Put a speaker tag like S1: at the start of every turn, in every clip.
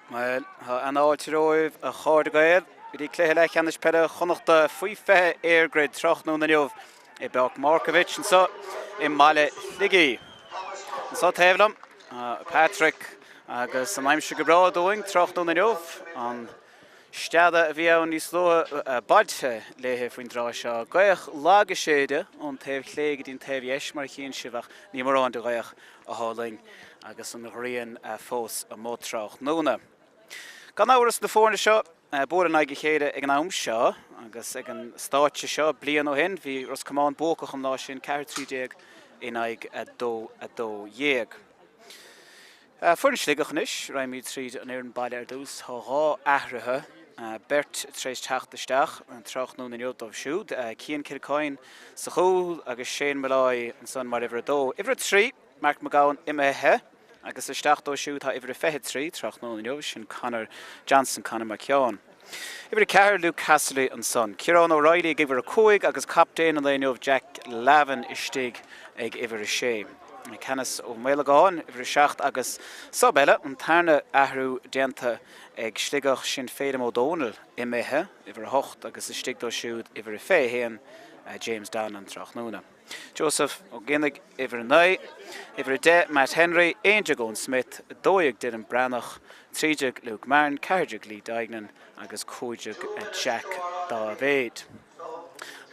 S1: Well, an áitiróibh a cháir gael, wedi Leathcheannais Peile Connacht faoi fethe Eirgrid Tráchtaire I beag Markievicz and so in Peile Sligo. And so Théablam, Pháirc agus an aimse go bra doing Tráchtaire an Céaadaoin a bhí ann níos lua baidte léthe faoin drá seo. Gaoch lága séide an taobh chléige dín taobh eis mar chéan sibh ní mar an do gaoch a háling agus an rion fós a mód Tráchtaire. Gan áras na fórna seo, bór an aige chéide ag an am seo, agus ag an stáitse seo blian ó hin, bhí Ros Comáin bócach an lá sin 4-3 in aig a dó dhéag. Fórna Sligeachnis, raimid tríd an éireann baile ar dús, thá rá ahrathe, bert tréis teachtasteach an Tráchtaire dómh siúd, cían Cilcáin sa chúl agus séan Maláid an son mar ifre dó. Ifre trí, Mark McGowan imethe, agus isteach dó siúd ha ifre fethe trí, Tráchtaire sin Conor Johnson, Conor McKeown. Ifre ceir Luke Castley an son. Ciarán O'Reilly ag ifre cúig agus captain an léineh Jack Lavin istig ag ifre sé. Canas ó Méileáin ifre seacht agus sabelle an tarna ahrú déanta ag Sligeach sin féidir O'Donnell imethe ifre hocht agus istig dó siúd ifre fé héan James Down an Tráchtaire. Joseph O'Ginnig ifre nai, ifre de Matt Henry, Aingeagón Smith, dóig Dylan Branach, trídeag Luke Marn, cairdeag Lee Daignan agus cúideag Jack David.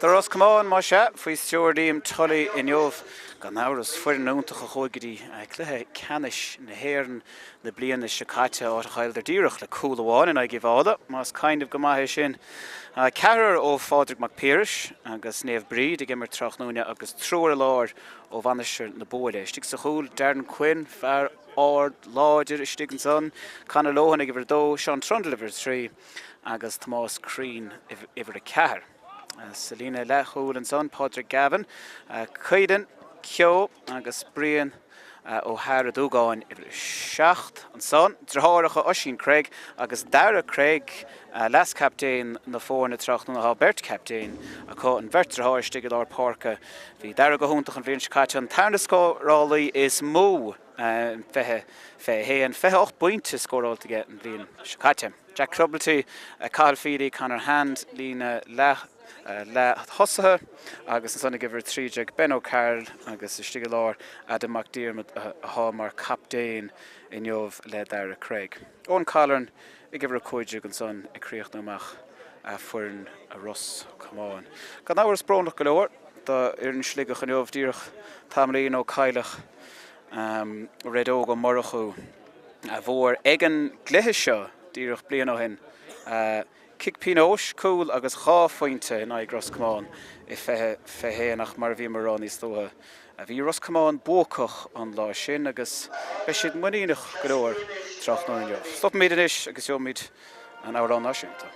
S1: The Ros Comáin má se faoi stewardíim tully inniuh gan áras fuair nóntaach a chuigeadí cluiche canis na héireann na blian na Ceallaigh áit a chaildir díreach le cúlaháin in ag bháda, más kind of go maithe sin. Cearar ó Pháirc Peile agus Néamh Bríd ag immer Tráchtaire agus trúr láir ó bhainisteoir na bóide. Stig sa chúl Darren Quinn, fear ard láidir istig an son, Conor Lohan ag ifre dó, Sean Trundle ifre trí agus Tomás Crean ifre ceathar. Selina Lechúil an son, Padraig Gavin, Caidan, Ceo agus Brian O'Hara Dúgáin ifre seacht an son, Dráthracha Oisín Craig agus Dara Craig, las captain na fórna Tráchtaire Bert captain a có an bheirt Dráthir stigad ár Pháirc hí Dara go húntaach an bhíonn Ceallaigh an tarna scórálaí is mó fethe héan fethe 8 pointe scóráilta get an bhíonn Ceallaigh. Jack Crubblety, Cathal Feedy, Conor Hand, Lína le hosathe agus an sonna gifir trídeag Ben O'Carroll agus istigad lár Adam McDiarmid a há mar captain inniuh le Dara Craig. Ón Callan I gifir a cúideag an son I críocht amach fuairn a Ros Comáin. Gan áras bronnach go leor, da an Sligeach inniuh díreach tamlíon ó Ceallaigh redóg ó Morachú a bhór ag an gluthe seo díreach blian ó hin. Kick Pinós, cool agus chá fointe in aig Ros Comáin I fehéanach mar bhí mar níos lua. A bhí Ros Comáin bócach an lá sin agus be siad muíach go leor Tráchtaire. Stop míad inis agus jo míad an árán náisiúnta.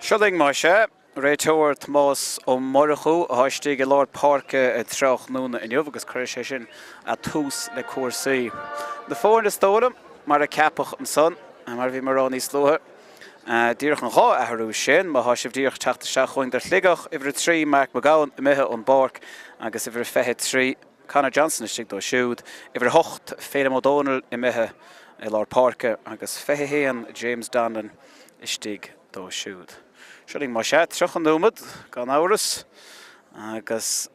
S1: Siúling má sé, réiteoir Tomás ó Morachú a haistigh I lár Pháirc a Tráchtaire inniuh agus chuir sé sin a tús le cuasaí. Na fórna stólam mar a ceapach an son, mar bhí mar níos lua. Díreach an dhá ahrú sin, má haisibh díreach teachtasteach chuin der Sligeach, ifre trí Mark McGowan imethe ón Pháirc agus ifre fethe trí Conor Johnson istig dó siúd, ifre hocht Féidir O'Donnell imethe I lár Pháirc agus fethe héan James Down istig dó siúd. Siúling má sé trach an dúmad gan áras agus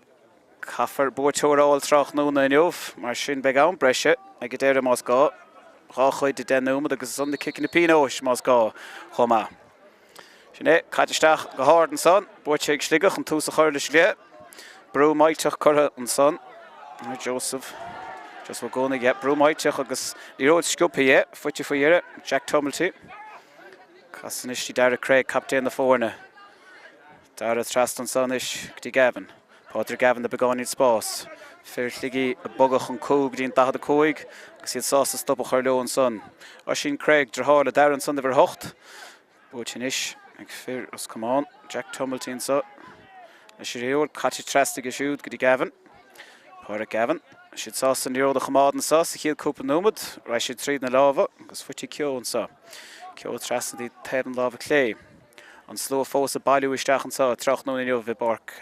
S1: Caafar búirteoir all Tráchtaire inniuh, mar sin beag ann breise, ag go deireadh más gá. Ráchuid de denúmad agus son de kicking na pínóis más gá chomá. Sin é, caitisteach go háir an son, búirte ag Sligeach an tús a chuir le slé. Brú maiteach curtha an son, Joseph. Just bhfuil góna ghé brú maiteach agus ní róid sciúpa é, fuite faoi dheire, Jack Tumilty. Casan istí Dara Craig captain na fórna. Dara trast an son is gtí Gavin. Pádraig Gavin de begáin spás. Pháirc ligi a bogach an cúg dín dahad a cúig, agus iad sás a stop a chuir leo an son. As sin Craig drháil a Dara an son de bhar hocht. Búid sin is, ag Pháirc Ros Comáin, Jack Tumilty an so. Leis sé réor, catí trastig a siúd gtí Gavin. Pádraig Gavin. Siad sás an níród a chamád an sás, a chiad cúpa númad, rai siad tríd na láva, agus fuiti cio an so. Cio trastig dí tead an láva clé. An sló fós a bailú isteach an so, Tráchtaire inniuh vi Pháirc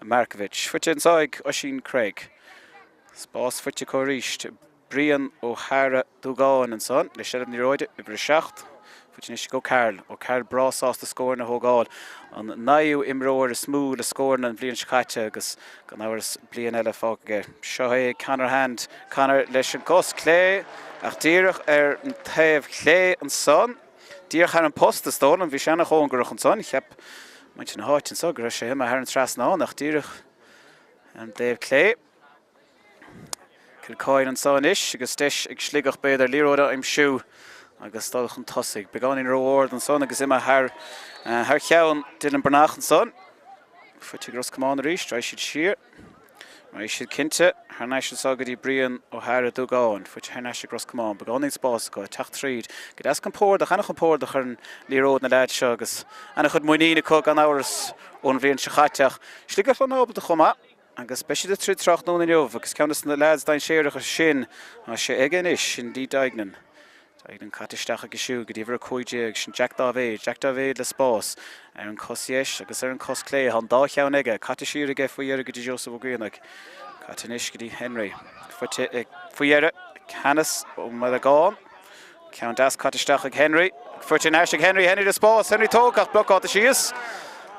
S1: Markievicz. Fuiti an soig, Oisín Craig. Spás fuiti choríist, Brian ó Hara dúgáin an son, le séad ní roide, i bri seacht. Fuiti is go Carl, ó Carl brásás de scór na hógáil. An naú imróir a smú le scór na blian scaite agus gan áras blian eile fágige. Seo é Conor hand, Conor leis an cos clé, ach díirech an taobh clé an son. Díirech ar an post a stón, an bhí seanna chón gurach an son. Ich heb maint an háit an so, gur sé him a ar an tras ná, ach díirech an taobh clé. Kilcoin an son is, agus deis ag Sligeach beidir líróda im siú. Agus dodach an tosig. Began in reward an son agus ima haar cheann Dylan Bernach an son. Fuiti Ros Comáin ríist, rai siad siar. Rai siad cinte, haar naisiad sagadí Brian ó Hara dúgáin. Fuiti haar naisiad Ros Comáin. Began in spás go teach tríd. Gyd as gan pórdach, anach an pórdach ar an líród na leid seo agus anach chud muoína cog an áras ón bhíon se chaiteach. Sligeach an ábal de chomá. Agus beisi de tríd Tráchtaire inniuh, agus ceannas na leids dain séireach a sin a sé igen is sin dí daignan. Daignan caitisteach a gisú, go dtíobhar a cúideag sin Jack David le spás ar an cosieis agus ar an cos clé an dá cheann aige, caitisíir aige faoiar go dtí Joseph ó Gríonach, caiitinis go dtí Henry. Fuite ag faoiar Hannes ó mar a gáin, ceann das caitisteach ag Henry, fuite náis ag Henry le spás, Henry tógach blocáta síos,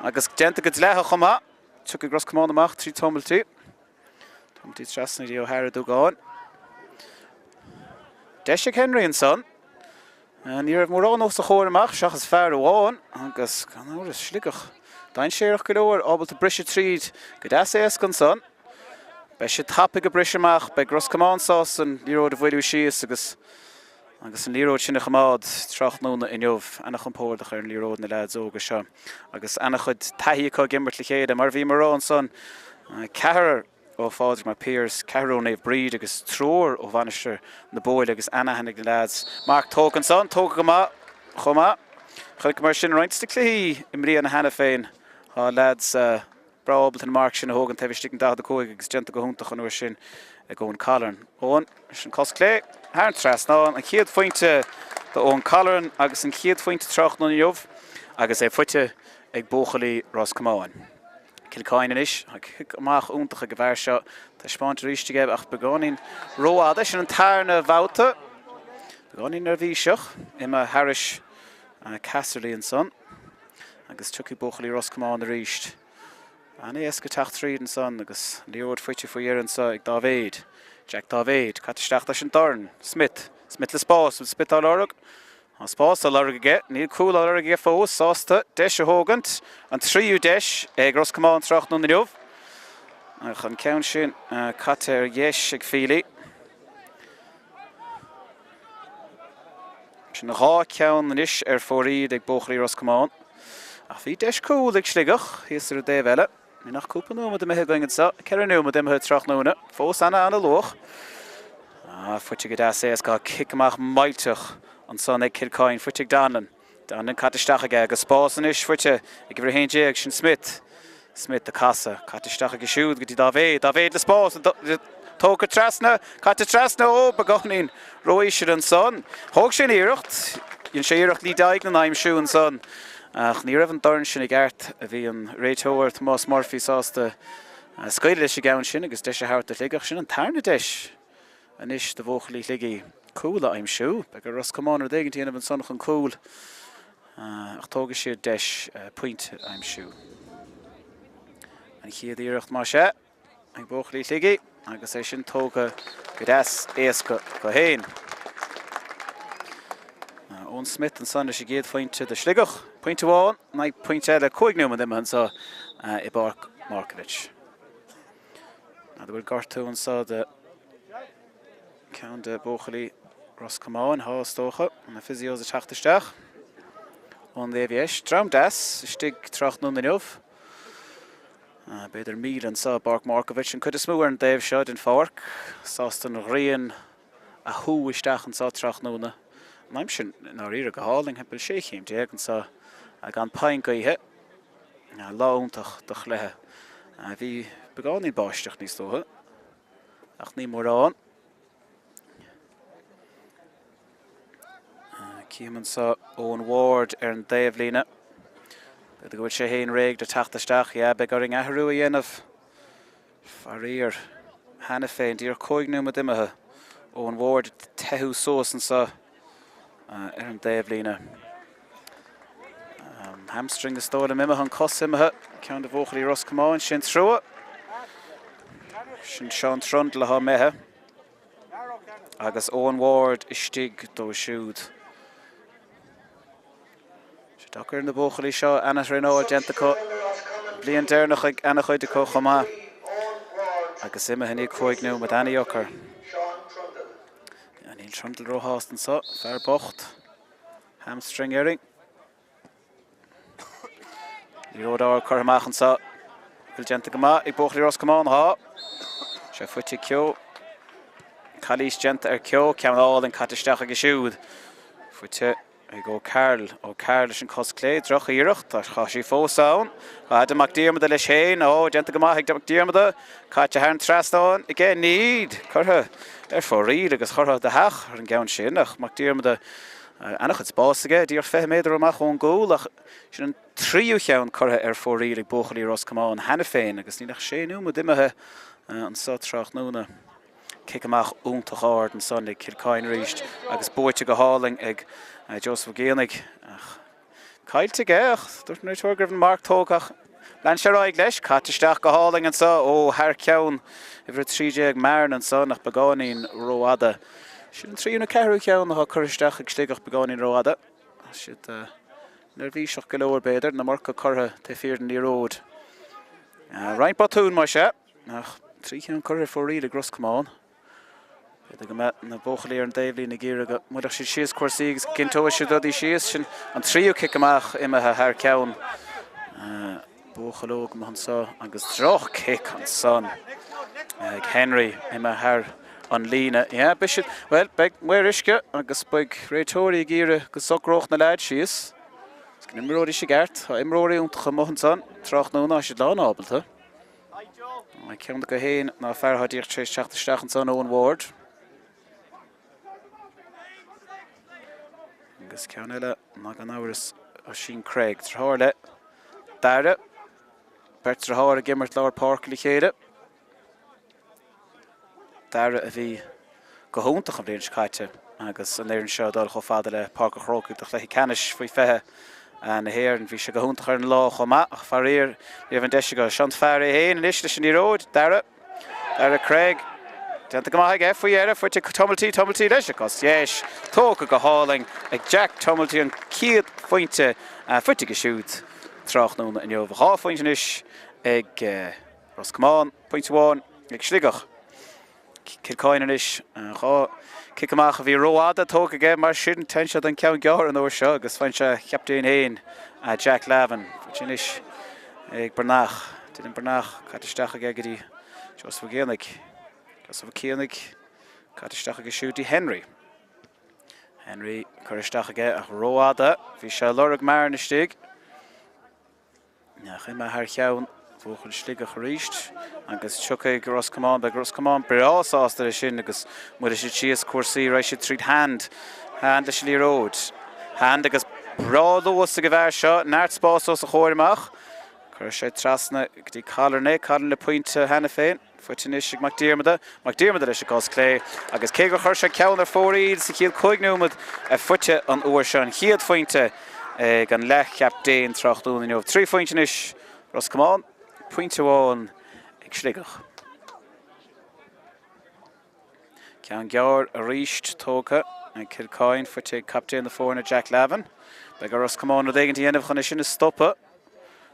S1: agus genta go dlecha chomá, tuc ag Ros Comáin amach, trí Tumilty. Tumilty trasna dí ó Hara dúgáin. Deis ag Henry an son. Ní raibh mór an os a chóir amach, seach is fearr amháin, agus gan áras Sligeach. Dain séireach go leor, ábal a brise tríd, go das éas gan son. Bei sé tapig a brise amach, bei Ros Comáin sás an líród a bhfuilú síos agus an líród sin a chamád Tráchtaire inniuh, anach an pórdach ar an líród na leids óga seo. Agus anach chud taithí có gimbert le chéad, mar bhí mar an son, cehar ó fáidir mar Pearse, Cearóin éh bríd agus tróir ó bhainisteir na bóil agus anahannig na lads. Mark tóg an son, tóg go chomá. Chuig mar sin roints de clí imrí na hana féin. Há lads braábalt an Mark sin a hógan taobh an dahad a cóig agus genta go húntaach an uair sin ag ón Callaran. Ón, sin cos clé, haar an tras ná an chiad fointe de ón Callaran agus an chiad fointe Tráchtaire inniuh agus é fuite ag bóchalí Ros Comáin. Kilcoin is, ag amach úntacha go bhhair seo, tá spáint ríiste géibh ach begáin róáda sin an tairna bhauta. Begáin ar bhí seach, ima Harris Casserly an son, agus tuci bóchalí Ros Comáin a ríist. Anna is go teach tríd an son, agus líród fuite faoiar an so ag David, Jack David, caitisteach leis an darn, Smith le spás, spit á lorug. An spás a lorug aige, níl cúil a lorug aige fós, sásta, deis a hógant, an tríú deis ag Ros Comáin Tráchtaire inniuh. Ach an ceann sin Catar Yesh ag Peile. Sin rá ceann an is ar fóríd ag bóchalí Ros Comáin. Ach bhí deis cúil ag Sligeach, híos ar a déobh eile. Ní nach cúpa núma de mithe going sa, ceir núma de mithe Tráchtaire, fós anna loch. Fuite go das éas gá kick amach mailteach an son ag Kilcoin, fuite ag Danan caitisteach aige agus spás an is fuite ag bhar héin sin Smith a casa, caitisteach ag siúd go dtí David le spás, tóga trasna, caite trasna ó begáin roiisiir an son. Thóg sin iirecht, íon sé iirecht lí daigh na aim siú an son. Ach ní raibh an darn sin ag airt a bhí an réitheoir Tomás Murphy sásta scoile leis i gceann sin agus deis a thart a Sligeach sin an tarna deis. An is de bhóchalí ligi cúla aim siú, beag Ros Comáin ar dhéigean tíanamh an sonnach an cúl. Ach tóga siad deis puinte aim siú. An chiad iirecht má sé, ag Buachlí Sligeach agus é sin tóga go deas éasca go héin. Owen Smith and son is a géad fointe de Sligeach. Pointe bháin, naig pointe eile cóignú man dimman sa I Pháirc Markievicz. Now bhfuil gartú an sa de ceann de Buachlí Ros Comáin hástócha an na fisios a Tráchtaire. On Leathcheannais, Dram das, stig Tráchtaire na neomh. Beidir míl an sa Pháirc Markievicz an cud is smúar an Dave Shod in Pháirc. Sástan rian a hú isteach an sa Tráchtaire na. Naim sin nar ire go háling heb sé chéim déag an sa ag an pain gaithe láúntach do chléthe. Bhí beáin báisteach níos tóthe ach ní mór an. Címan sa Owen Ward an Dave lína. Beidir go bhfuil sé héin réig de Tráchtaire, be go ring ahrú a dhéanamh Pháirc hena féin dír cóignú ma dimethe. Owen Ward teú sós an sa an Dave lína. Hamstring is stóla mime an cosimethe ceann de Buachlí Ros Comáin sin trúa. Sin seán trundla ha methe. Agus Owen Ward is stig dó siúd. Se dachar na Buachlí seo Anna Renault agenta co blian déirnach ag Anna chuide co chomá. Agus imime hennig cóignú mit Anna Jochar. Níl trundle rohástan sa, fair bocht. Hamstring earring. Ní ródá chuirmach an sa. Bhfuil genta go maith ag Buachlí Ros Comáin há. Se fuite cio. Chalís genta cio, ceann áil an catisteach ag siúd. Fuite ag ó Carl sin cos clé, droch íirecht, tá sí fós ann. Had amach díarmada leis héin, genta go maith ag amach díarmada. Caite hairn trastáin, ige níd, chutha. Fóríd agus chortha de heach ar an gceann sin ach mac díarmada annach het spásaige, dír 5 méadar amach ón gúil ach sin an tríú cheann chortha fóríd ag Buachlí Ros Comáin hena féin agus ní nach séú mo dimethe an sa Tráchtaire. Kick amach úntach áard an son ag Kilcain ríist agus bóite go háling ag Joseph Géanig. Cailte ach, dúirt nó tuairgribh an Mark tógach. Lean sé ráig leis, catisteach go háling an sa ó thar ceann I bhfuil tríide ag mairn an sa nach begáinín róada. Sin tríúna cehrú ceann nach chuiristeach ag Sligeach begáinín róada. Siad nervhíseach go leor beidir na marca chortha te fíordan ní ród. Reint batún mai sé, nach trí ceann chortha fóríd ag Ros Comáin. Beidir go met na Buachlí an Dave lína gíre go muireach siad síos cuasaí gintóis siad dodí síos sin an tríú kick amach imethe thar ceann. Buachalóg man sa agus droch kick an son. Henry imethe thar an lína. Bishop, well, where isce agus beag réitóirí gíre go socroch na leid síos. Sgan imróí sé gart, imróí úntacha mohan son, Tráchtaire ná siad lán ábalta. Ceann go héin ná feartha díocht sé Tráchtaire an son Owen Ward. Agus ceann eile ná gan áras a sin Craig. Tráthir le, Dara. Bert Tráthir a gimmert leir Párcaí chéide. Dara a bhí go hóntach an bblion caite agus an éireann seo dul cho fada le Párc Chrócaí do Leathcheannais faoi fethe na héireann bhí sé go hóntach ar an lá chomá ach Pháirc bhí an deise go sean fearr héin an isiste sin ní ród. Dara Craig. Denta go maith faoi éire fuite tumultí leis agus yes tóga go háling ag Jack tumultí an ciad fointe fuite go siúd Tráchtaire in neomh há fointenis ag Ros Comáin pointe bháin ag Sligeach. Kilcain is kick amach a bhí róada tóga ige mar sin ten an ceann gear an uair seo agus fain se cheaptaíon héin Jack Lavin sin is ag Bernach. Dyn Bernach catisteach ag agadi Joseph Géanig. Joseph Géanig catisteach ag siúdí Henry. Henry caristeach ag a róada bhí se lorg mar na stig. Chimime thar cheann Buachlí Sligeach ríist agus tucha ag Ros Comáin be Ros Comáin breásásta lei sin agus muidir siad síos cuasaí raibh siad tríd hand leis lí ród. Hand agus brálós a go bhfear seo neart spásós a chóirimach. Chur sé trasna go dtí callan le pointe hena féin. Fuitinis ag Macdiarmada leis a cos clé agus cé go chur sé ceann ar fóríd sa chiad cóignúmad a fuite an uair seo an chiad fointe gan Leathcheannais Tráchtaire in neomh. 3 fointenis Ros Comáin, pointe bháin ag Sligeach. Ceann gear a ríist tóca an Kilcoin fuite captain the fórna Jack Lavin. Be go Ros Comáin dhégan tí enamh chuna sin is stoppa.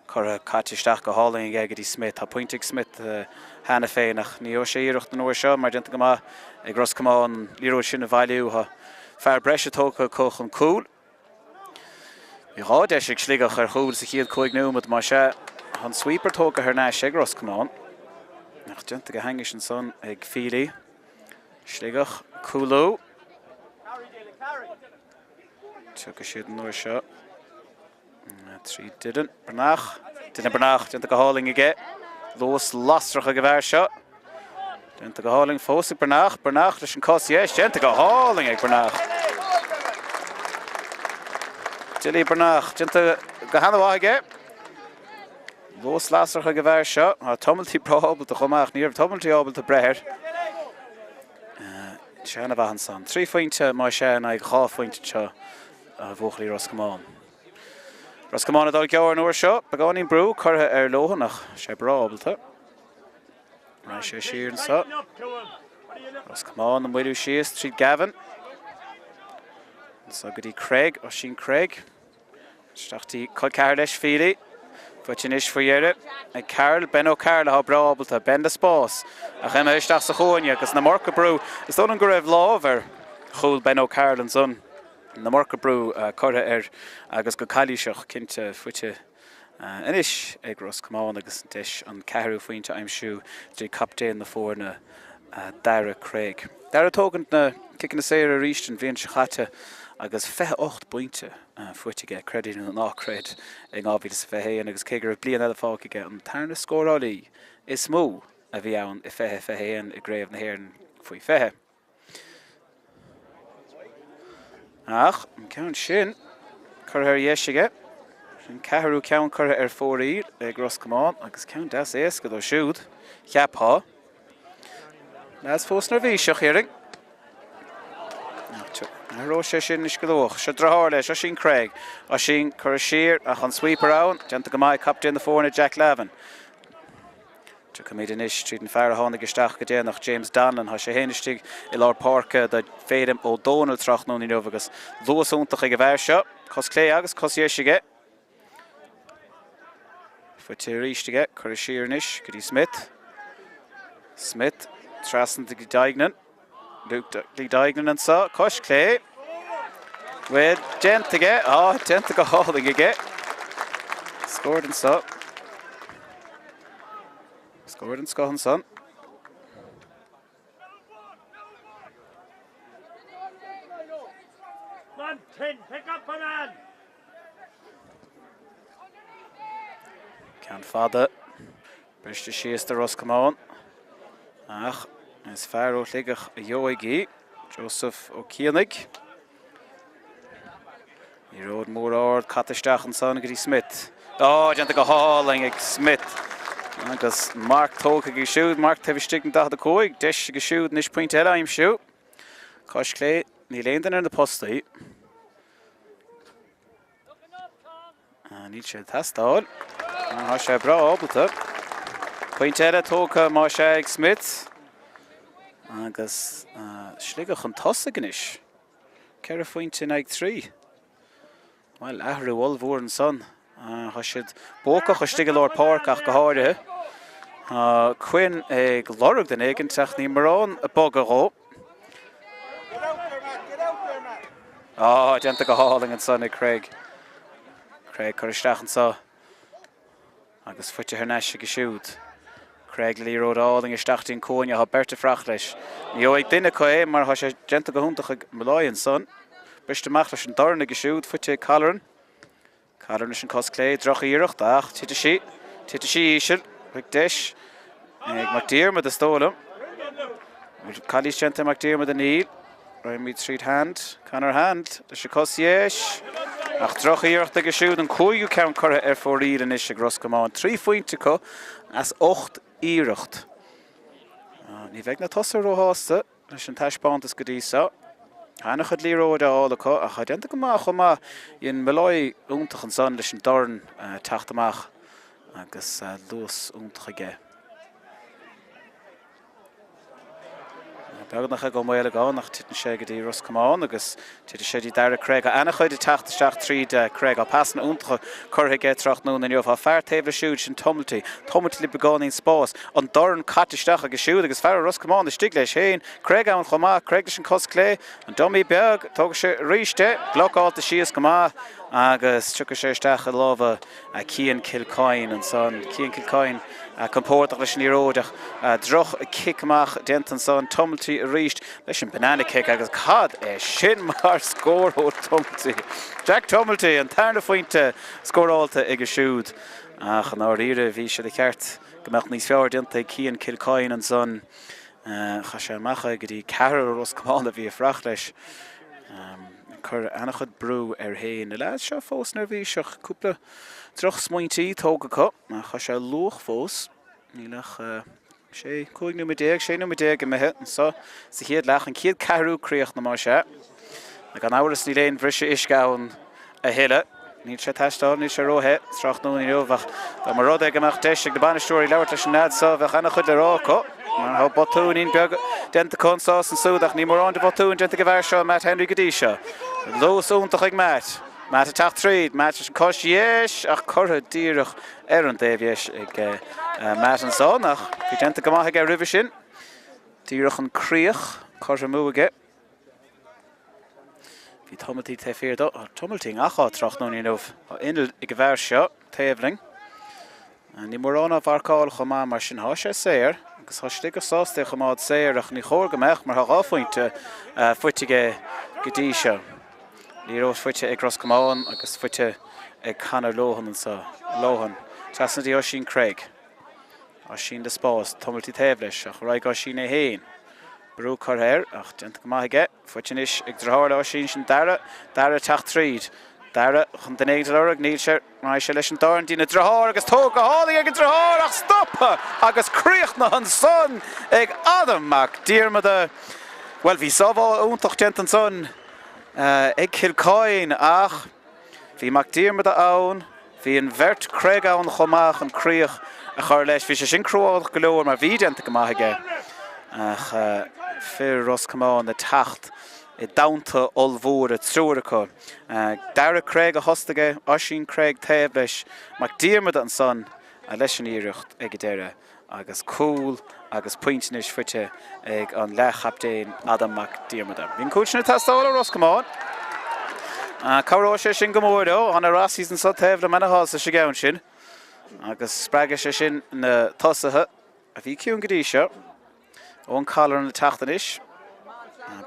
S1: Cur a catisteach go hálainn Eirgrid Smith. Tá pointig Smith hena féinach. Ní ó sé iirecht an uair seo, mar dinta go má ag Ros Comáin líróid sin a bhailiú ha fear breise tóca coch an cúl. Bhí rá deis ag Sligeach ar chúl sa chiad cúig númad mar sé an sweeper tóca ar náis ag Ros Comáin. Nach dinta go hangis an son ag Peile. Sligeach cúlú. Tuca siad an uair seo. Trí didn't. Bernach. Dina Bernach. Dinta go háling aige. Lós lastrach a go bhar seo. Dinta go háling fósig Bernach. Bernach leis an cos yes. Dinta go háling ag Bernach. Dilly Bernach. Dinta go hanamh aige. Lós lastrach a go bhar seo. Tumultí probal a chomach. Níor tumultí ábal a breir. Seanna bhahan san. 3 pointe mar sé ag 8 pointe seo a bhuachlí Ros Comáin. Ros Comáin a dul gear an uair seo, begáinín brú curtha ar lóhanach sé brábalta. Ra sé siar an sa. Ros Comáin an bhfuilú sios tríd Gavin. So go dtí Craig ó sin Craig. Stachtí coil Carl leis Peile. Fuitin is faoiire. Ag Carl, Ben ó Carl a brábalta, Ben de Spás. A chéime isteach sa chúine, agus na Marca brú. Is dónn an go raibh lábhar chúl Ben ó Carl an son. Na Marca brú curtha agus go Ceallaigh cinnte fuite inis ag Ros Comáin agus deis an ceathrú faointe aimsiú dtí captain na fórna Dara Craig. Dara tógant na cicin na séir a ríist an bhíonn se chatte agus 28 pointe fuitige credit an ácred ag ábhíle sa fethéin agus cégur blian eile fácaige an tarna scórálaí is mó a bhí ann I fethéin I gréibh na hhéireann faoi fethe. Ach, an ceann sin curtha ar dhéisiige. Sin ceathrú ceann curtha ar fóraí ag Ros Comáin agus ceann deas éascad ó siúd. Cheapá. Nás fós nar bhí seach éiring. Ró sé sin is golóch. Se drathir leis ó sin Craig. Ó sin cur siar a chun sweeper ann. Dinta go maith captain na fórna Jack Lavin. Tu go míad inis tríd an fear tháinig isteach go déanach James Danlan ha sé héanastigh I lár Pháirc de féidim ó Donald Tráchtaire nó agus luasúntaach ag go bhar seo. Cos clé agus cos dhéisiige. Fuite ríistige cur siar inis go dtí Smith. Smith trasanta go daignan. Luke lí daignan an sa. Cos clé. With gentige. Genta go háling aige. Scored an sa. Scored an scohan son.
S2: Pick up a man.
S1: Ceann fada. Briste sios de Ros Comáin. Ach, is fear ó Sligeach a Ceallaigh. Joseph ó Ciannig. Ní ród mór ard catisteach an son go dtí Smith. Genta go háling ag Smith. Agus Mark tóca go siúd, Mark taobh an dach a cóig, deis go siúd níos pointe eile aimsiú. Cos clé, ní léondan ar na postaí. Níl sé testáil. Tá sé bra ábalta. Pointe eile tóca má sé ag Smith. Agus Sligeach an tosa ganis. Ceir a fointe ag 3. Well, ahrú olmhór an son. Tá siad bócach a stigil lár Pháirc ach go háirithe. Cuinn ag lorug den éigen teach ní marrán a bog a ró. Genta go háling an son ag Craig. Craig cur isteach an sa. Agus fuite ar neis go siúd. Craig líród áling isteachtaí an cóine ha berta frach leis. Ní ó ag duine chué mar tá sé genta go húntaach ag mláid an son. Bristeach leis an darna go siúd fuite Callaran. Callaran is an cos clé droch íirecht ach tite sí ísir ag deis ag McDiarmid a stólam. Callaigh genta McDiarmid a níl. Raim míad tríd hand. Canar hand. Leis a cos dhéis. Ach droch íirecht ag siúd an cúigiú ceann curtha ar fóraí inis ag Ros Comáin. 3 pointe có as 8 íirecht. Ní bheith na tosar ó hásta leis an taispántas go dtí sa. Hanna chud líróid ála có a cha denta go má chumá íon mbeáid úntach an son leis an darn teachtamach agus luas úntach aige. Beagnach go maiile Connacht titan sé go dtí Ros Comáin agus titan sé dtí dara Craobh ana chuid Tráchtaire tríd Craobh pasan úntacha chuthaige Tráchtaire inniu a fear taobh siúd sin tumultí li begáin Spás an doran catisteach agus siúd agus fear Ros Comáin is stig leis héin Craobh an chomá Craobh sin cos clé an domí beag tóg sé ríiste gloáilta sios gomá agus tucha sé isteach a lábha Cian Kilcoyne an son Cian Kilcoyne compórtach leis an íróideach droch kickach dent an son tumultí a ríist leis an banana kick agus cad sin mar scór ó tumultí Jack tumultí an tarna faointe scóráilta ag a siúd ach an áíre bhí se de ceart gomach níos fearr denta Cian Kilcoyne an son cha sé macha go dtí cear Ros Comáin a bhí a frach leis chur ana chud brú héin le leid seo fós nar bhí seach cúpla troch smaointí tóga có cha sé luach fós nílach sé cúig nó déag sé nó déag imethe sa chiad leach an ciad cearú críoch na mar se ag an áras ní léon bhrise isceann a héile ní sé teistáil ní sé róthe Tráchtaire ní rohach Tá mar rud ag amach deis ag de banistóirí leabhar leis an nád sa bheith ana chud le rá có mar ha botún ín beag denta consás an súdach ní mar an de botún denta go bhhair seo Matt Henry go dtí seo Lós úntach ag Matt a teach tríd Matt is cos dhéis ach chutha díireach an déhhéis ag Matt an sánach bhí denta go maithe ag ribh sin díireach an críoch chutha múige Bhí tumultí te fér tumultí achá Tráchtaire inmh inil ag go bhhair seo taobhling ní mar anna bharcáil chomá mar sin há sé séir agus há stig go sásta chomád séir ach ní chóir go meach mar gáfointe fuitige go dtí seo Ní rós fuite ag Ros Comáin agus fuite ag Canar Lóhan an sa Lóhan teasna dí sin Craig á sin de Spás tumultí taobh leis ach raig á sin é héin brú chuthair ach denta go maithe fuitin is ag dráir á sin dara teach tríd dara chun den éag leireg níl sé mar sé leis an dáin dína dráthir agus tóg go hálaí ag dráthir ach stoppa agus críochna an son ag Adamach díormada well bhí sábháil úntach dent an son ag Kilcoyne ach bhí mac díormada ann bhí an bheirt Craobh ann chomach an críoch a chur leis bhí sé sin cruáilach go leor mar bhí denta go maithe ach fear Ros Comáin na tacht I daunta olmhór a trúracha dara Craobh a hostaige sin Craobh taobh leis mac díormada an son a leis an íireacht ag deire agus cúil agus pointinis fuite ag an lechaptéin Adamach díormada. Bhín cúisina testála Ros Comáin. Cabhrá sé sin go mór an a rasís an sa taobh le menahása sé gceann sin agus spreaga sé sin na tosathe a bhí ciún go dtí seo ón callar na tachtanis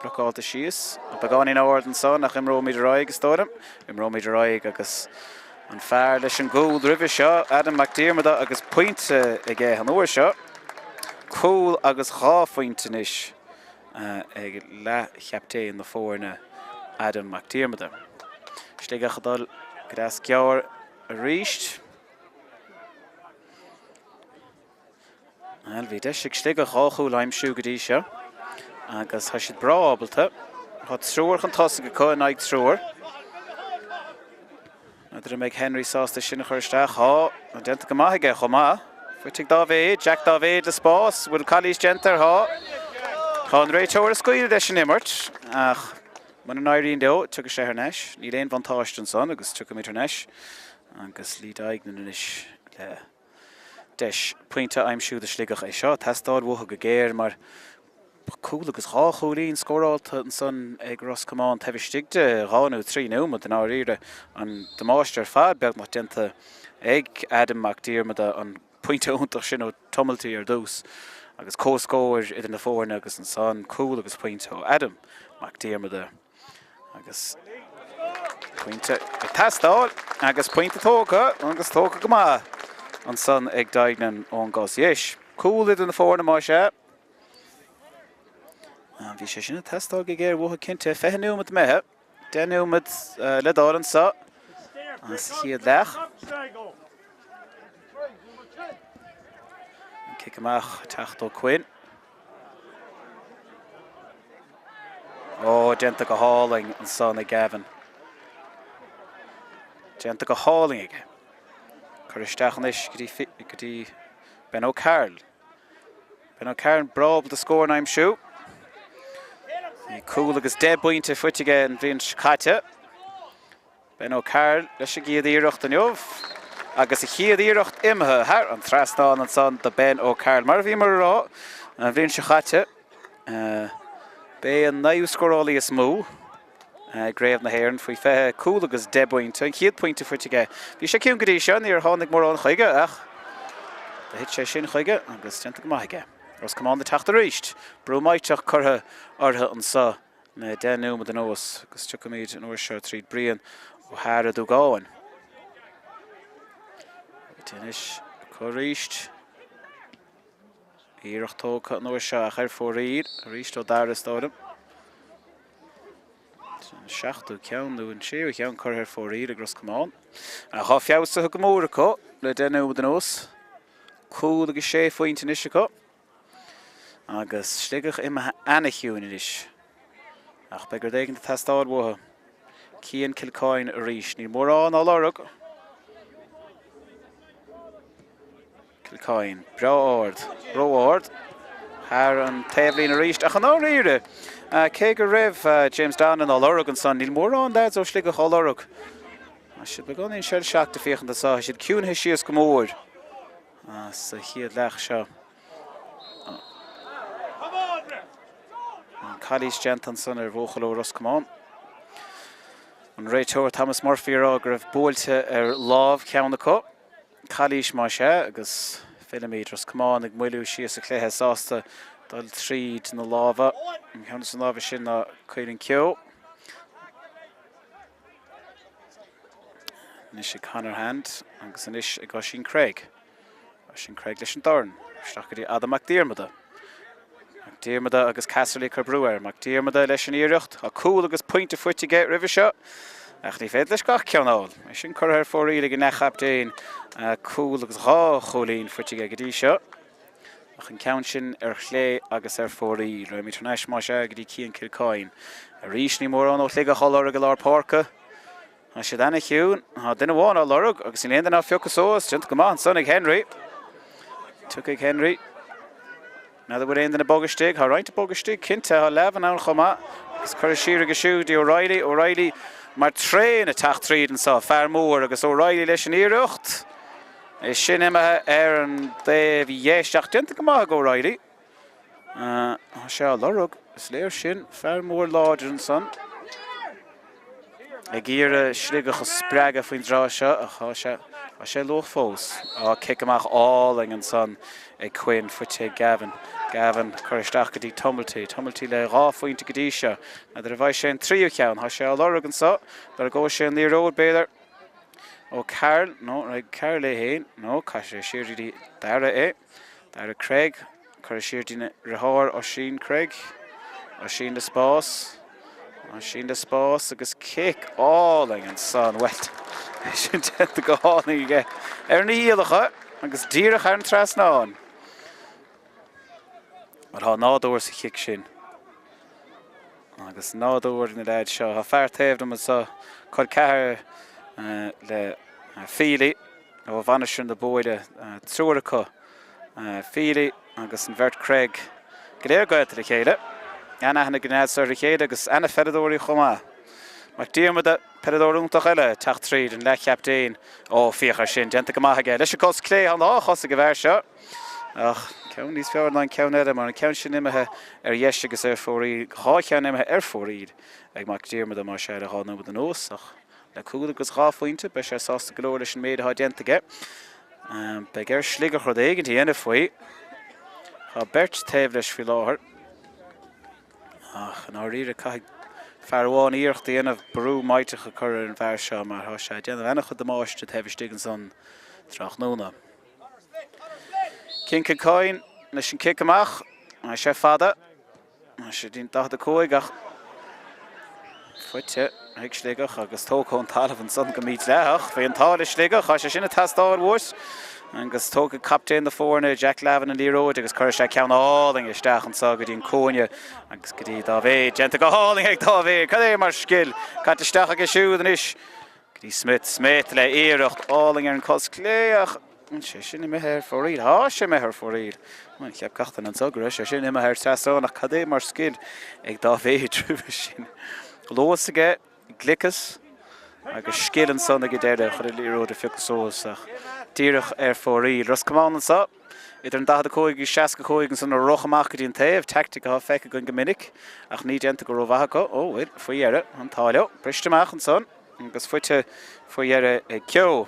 S1: blokáilta síos a begáin áard an son nach imrómid roiig is tódam imrómid roiig agus an fearr leis an gúil ribh seo Adamach díormada agus pointe ag an uair seo cúil agus cháfointinis ag Leathcheannais na fórna Adamach díormada Sligeach dul go as ceabhair a ríist bhí deis ag Sligeach áchúil aimsú go dtí seo agus tá siad brábalta Tá trúir an tosa go chuin ag trúir idir méid Henry sásta sinna chuirteach an denta go maithe chomá fuitigh Dávéid Jack Dávéid le Spás bhfuil Cailís gentar Tá an réiteoir a scuil de sin immert ach man an airíonn deo tucha sé neis ní léon vantáist an son agus tucha mí neis agus lí daignan is le deis pointe aimsú de Sligeach é seo testáil bhtha go géir mar cúil agus cháchúlín scóráilta an son ag Ros Comáin taobhstigte ráú tríú mu den áíre an demáistear fad beag mar denta ag Adamach díormada an pointe úntaach sin ó tumultí ar dús agus cóscóir idir na fórna agus an son cúil agus pointe ó Adamach díormada agus pointe ag testáil agus pointe tóga agus tóga go maith an son ag daignan ón gás dhéis cúil idir na fórna mar sé bhí sé sinna testáil go géir bhtha cinnte feithinú mit methe déanú mit le dálan sa an chiad lech cic amach teachtó cuin denta go háling an son ag Gavin denta go háling ige chur isteachnis go dtí Ben O'Carroll Ben O'Carroll brab de scór aimsú Cool agus 10 pointe fuitige an bhíonn caite. Ben O'Carroll leis a giad íireacht an jobh. Agus a chiad íireacht imethe thar an trastáin an son de Ben O'Carroll. Mar bhí mar rá an bhíonn caite. Bé an naú scorálaí is mó. Gréibh na héireann faoi fethe cool agus 10 pointe. An chiad pointe fuitige. Bhí sé ciúin go dtí seo níor tháinig mór an chuige ach. Da hit sé sin chuige agus teanta go maithaige. Ros Comáin de Tráchtaire ríist. Brúmaiteach curtha ortha an sa na denú med an os agus tucamíd an uair seo tríd brian ó Thar dú gáin. Tinis choríist. Íireacht tócha an uair seo a chuir fóríd a ríist ó Daras dádam. Seachtú ceannú an séú ceann curtha fóríd a Ros Comáin. A chá feabhsa go móra có le denú med an os. Cúd agus sé faointe is có. Agus Sligeach imethe anachiúin is. Ach begur dégan de testáid butha. Cían Kilcoin a ríis. Ní mór an álárug. Kilcoin. Bra ard. Thar an tablín a ríist. Ach an áíre. Cé go raibh James Down an álárug an son. Níl mór an dáid ó Sligeach álárug. Si began in sell seachta féchan de sa. Si ciúnthe síos go mór. Sa chiad lech seo. Calís gentan son bhóchail Ros Comáin. An réiteoir Thomas Murphy rá go raibh bóilte lámh ceanna có. Calís má sé agus filimíd Ros Comáin ag muilú síos a cléthe sásta dul tríd na lámha. An cheanna san lámha sin na cuireann ceó. Nis sé Conor Hand agus anis ag Oisín Craig. Oisín Craig leis an darn. Isteach go dtí Adam McDiarmada. McDiarmada agus Casserly Carbruer. McDiarmada leis an íireacht. A cool agus pointe fuitige ribh seo. Ach ní féad leis gach ceannáil. Is sin curtha fóríide go nechap déin. Cool agus rá cholín fuitige go dtí seo. Ach an ceann sin chlé agus fórí. Roimh mitranais má sé go dtí Cian Kilcoin. A ríis ní mór an ó Sligeach álárug go lár Pháirc. A sé dana chiún. Duine bháin álárug agus in léon á fiocas sós. Tianta go maith son ag Henry. Tuc ag Henry. Now that we're in the bogastig, how right to bogastig, Kinta, 11 out Choma, it's Curashira Gashu, the O'Reilly, my train attack three and saw far more, I guess O'Reilly Leshanirucht. A Shinema, Aaron, Dave, yes, Gentamag O'Reilly. Shall Lorug, Slayer Shin, far more larger than son. A gear Sligeach Spraga for Drasha, a Hasha, a shell low foes, or Kickamach all and son, a Quinn for Gavin. Gavin, Coristeach go dtí Tumulty le rá faointe go dtí seo. Na de bhaid sé an tríú ceann, tá sé á lorug an sa, bar go sé an líród béidir. Ó Carl, no, raig Carl é héin, no, cá sé siir dí Dara é. Dara Craig, chuir siir dí rathir Oisín Craig. Oisín de Spás. Oisín de Spás agus kick áling an san wet. Sin tenta go hánig ige. Na híalacha, agus díreach ar an trasnáin. Mar há nádúir sa chic sin. Agus nádúir na leid seo. Tá fear taobh am sa chuid cethir le Peile ó bhanis sin de bóide trúracha. Peile agus an bheirt Craig go léir gaite le chéile. Anna hena gnáid sa chéile agus anna fedadóirí chomá. Mar díomada pedadórúntaach eile teach tríd an Leathcheannais déin ó fíochar sin genta go maithaige. Leis cos clé an áchas go bhhair seo. Ach, ceann níos fearr ná ceann éile mar an ceann sin imethe dhéiste agus fórí, há ceann imethe fóríd ag mac díomada mar sé a hána an os ach le cúil agus rá faointe be sé sásta go leir leis an méad déantaige. Be gur Sligeach rud éigen tí ana faoi. Tá beirt taobh leis fi láthair. Ach, an áiríre caiig fearháin íocht déanamh brú maiteach a chur an bhhair seo mar tá sé déanamh enach chud amáiste taobh stigan san Tráchtaire. Cian Kilcoin leis an kick amach, sé fada. Sé dín dachta cóig ach fuite ag Sligeach agus tógán talamh an son go míid leach. Bhí an tála Sligeach sé sinna testáil bhuais. Agus tógad captain de fórna Jack Lavin an líróid agus chuir sé ceann áling isteach an sa go dtíon cóine agus go dtí dá bhéh genta go háling ag dá bhéh. Cad é mar skill cad isteach agus siúd an is. Go dtí Smith le éireacht áling ar an cos cléach Sin me her fóríl. Há sin me her fóríl. Man ceap gachtain an sogra sin me her Céadaoin nach cadé mar skid ag dá bhéh trúh sin. Lós aige glicas agus skillan son ag déire chud líród a fiúgus sóach. Díirech fóríl. Ros Comáin an sa. Idir an dahad cóig i 60 an san a rochaach go dtíon taobh tactic a feice go gomininic ach ní déanta go rohacha go bhfuil faoihearre an táileo bristeach an son agus fuite faoihearre ceo.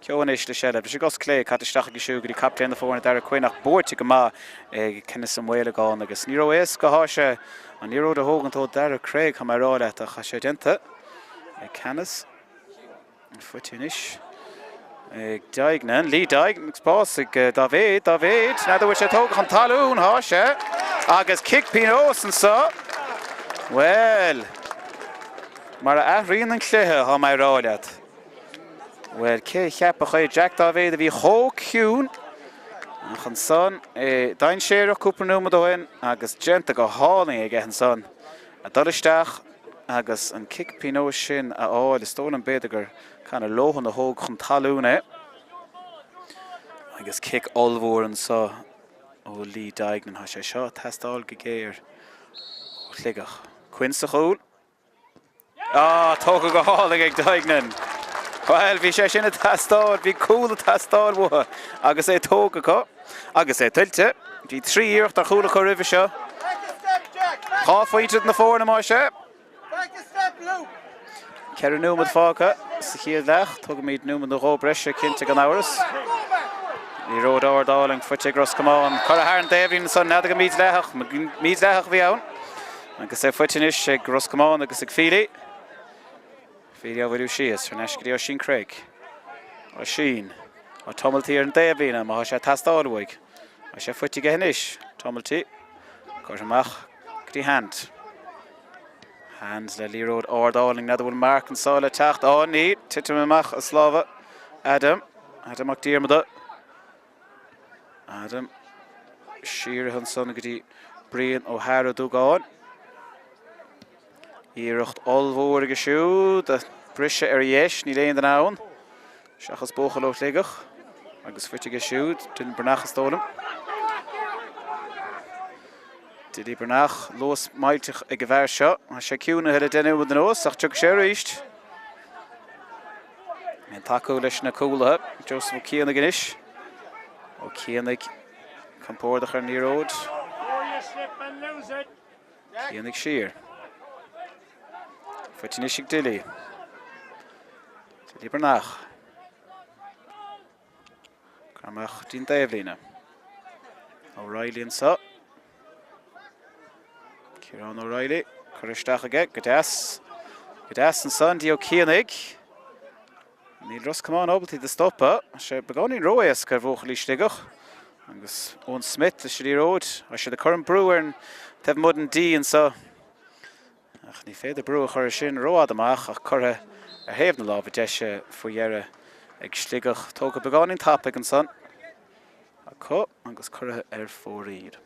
S1: Ceoan is le seile, bhí gos clé catisteach go siú go dtí captéin na fórna dar a chuoinach bórte go má cinna san mhuiile gáin agus ní éis go háise an níród a hógantó dar a Craobh ha mar ráile a cha sé dinta canas an fuitin is. Daignan, Lee Daignan, spás ag David, nada bhfuil sé tógach an talún háise agus kick Pinos an sa. Well, mar a athríonn an chluthe ha mar ráileat. Well, cé cheap a chuid Jack David a bhí chó ciún ach an son dain séireach cúpla núma dóin agus genta go hálaí ag an son a doristeach agus an kick Pinos sin a áil is tóin an bédagur kind of lohan a hóg chun talúna agus kick olmhór an sa ó Lee Daignan ha sé seo testáil go géir ó Sligeach. Quinsa chúl. Tóga go hálaigh ag Daignan. Well, bhí sé sin a testáil, bhí cúil a testáil butha agus tóga go agus tuilte. Bhí 3 íocht ar chúla chu ribh seo. Chá faointead na fórna má sé. Ceir númad fáca sa Ceallaigh, tugad míad númad na ró breise cinnte gan áras. Ní ród ádáling fuite Ros Comáin. Chur a thar an David san nada go míad leithach bhí ann. Agus fuitin is ag Ros Comáin agus ag Peile. Peile bhfuilú sios ar neis go dtí sin Craig. Ó sin. Ó tomultaí ar an David má sé testáil uig. Má sé fuite go hinis. Tomultaí. Chuir amach go dtí hand. Hands le líród ádáling nada bhfuil mark an sála techt ní titim amach a sláva Adam ach díarmada Adam siar an son go dtí brian ó Hara dúgáin íirecht olmhór go siú de brise ar dhéis ní léon den ann seachas bóchal ó Sligeach agus fuite go siúd dun brnachas tólam Didí Bernach los mailteach ag bhhair seo, a sé ciúna heile denú den os ach tuag sé ríist. An taú leis na cúlathe, Joseph ó cíannig inis. Ó cíannig campórdach ar níród. Cíannig siar. Fuitinis ag Dili. Didí Bernach. Cramach dín Daimhlína. O'Reilly an sa. Kieran O'Reilly, Coristeach aige, Gadas an son, Dio Cíannig. Níl Ros Comáin obaltí de stoppa, sé begáin roias gur bhóchalí Sligeach. Agus Owen Smith is sé ród, a sé de current brewer tef mud an dí an sa. Ach ní féidir brewer chuir sin roiad amach ach curtha ar héamh na lábh deise faoihearre ag Sligeach. Tóga begáin tapig an son. A có agus curtha ar fóríd.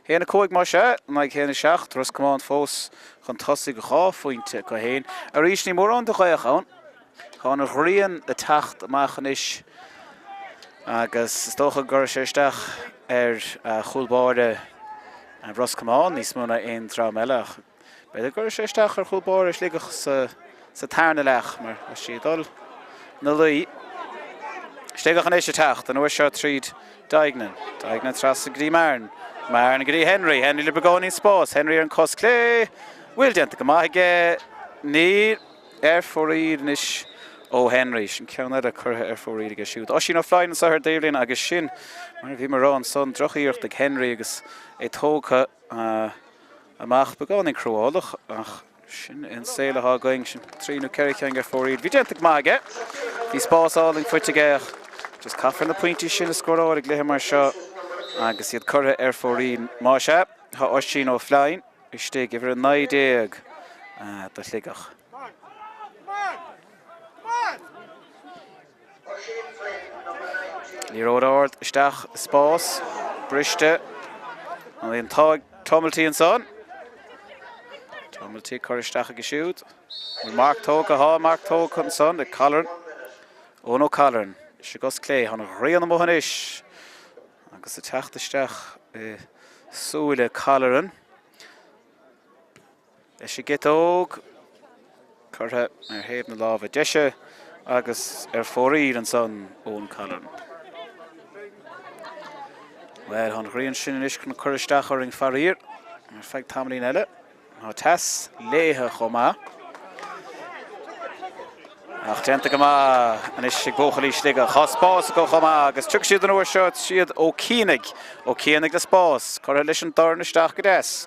S1: Héana cóig má sé, na chéana seach, Ros Comáin fós chun tosaigh go chá faointe go héin. A rís ní mór an do chuach ann. Chán a ghrian a tacht amachchan is agus is tócha gur sé isteach ar chúlbáire Ros Comáin níos múna aon trám eile. Beidir gur sé isteach ar chúlbáire Sligeach sa tarna lech, mar a siadal na luí. Sligeach an éis a tacht, an uair seo tríd Daignan. Daignan tras a grí Marn. Marn a grí Henry le begáin spás. Henry ar an cos clé. Bhfuil deanta go maithige ní ar fóríd níos ó Henry. Sin ceanna a curtha ar fóríd go siúd. Os sin ó flein sa Daimhlín agus sin. Mar bhí mar an son drochaíocht ag Henry agus tócha amach begáin Craobh ach sin in Ceallaigh going sin tríú ceirceang ar fóríd. Bhí deanta go maithige. Bhí spásáling fuite géach. Just caithfar na pointí sin a scóráir ag léthe mar seo. Agus iad curtha ar fórín má sé, Tá os sin ó flein, iste go bhfuir 90 do Sligeach. Ní ród ard isteach spás, briste, an íon tomultaí an son. Tomultaí cur isteach go siúd. Mark tóga an son, de Colin. Ó nó Colin. Sigus Clé an rian mo hanis. Agus a teachtasteach súile Callaran. Is she get óg Curtha heb na lábh deise agus fóríd an son ón Callaran. Well, han rian sin is chun chuiristeach ar in Pháirc. Feig tamlín eile. Ná tas Leathcheannais Comáin. Ach genta go má an is sig bóchalí Sligeach. Chá spás go Comáin agus tuig siad an uair seoit siad ó Cínig. Ó Cínig de spás. Curtha leis an darnisteach go des.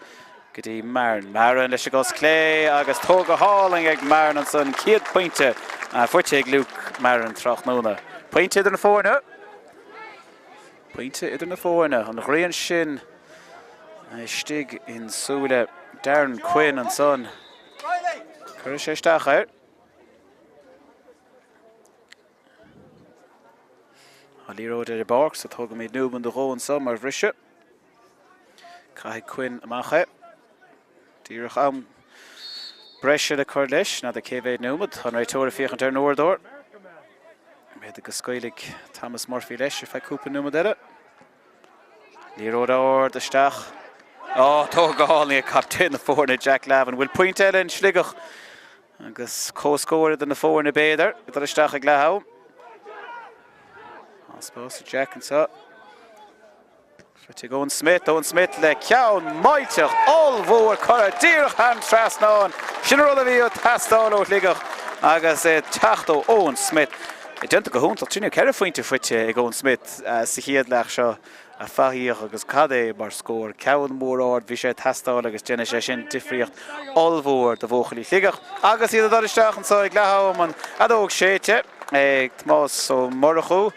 S1: Gydí Marin. Marin leis agos Clé agus tóga háling ag Marin an son ciad pointe. Fuirte ag Luke Marin Tráchtaire. Pointe idir na fórne. Pointe idir na fórne. An rian sin stig in súile Darren Quinn an son. Curtha sé isteach ar. A líróid ar barc sa tóga míid nuban do ró an son mar bhrisise. Caithfidh Quinn amach Díreach am breise le chuir leis na de céhéad númad an réitóir fiochan ar nóirdóir. Méad go scoilig Thomas Murphy leis a feith cúpa númad eile. Líróid áir de steach. Tóga hálaí a captain na fórna Jack Lavin. Bhfuil puinte eile in Sligeach agus cóscóir den na fórna béidir idir isteach ag letham. I suppose Jack and so. Owen Smith le ceann maiteach allmhór chur díreach an trasnáin. Sin rud a bhí ó tastáil ó Sligeach agus teacht ó Owen Smith. I denta go húntaach tríú ceir faointe fuite ag Owen Smith sa chiad leach seo a faíoch agus cadé mar scór ceann mór áard bhí sé tastáil agus déine sé sin difriocht allmhór do bhóchalí Sligeach. Agus iad a isteach an so ag letham an adóg séite ag Tomás ó Morachú.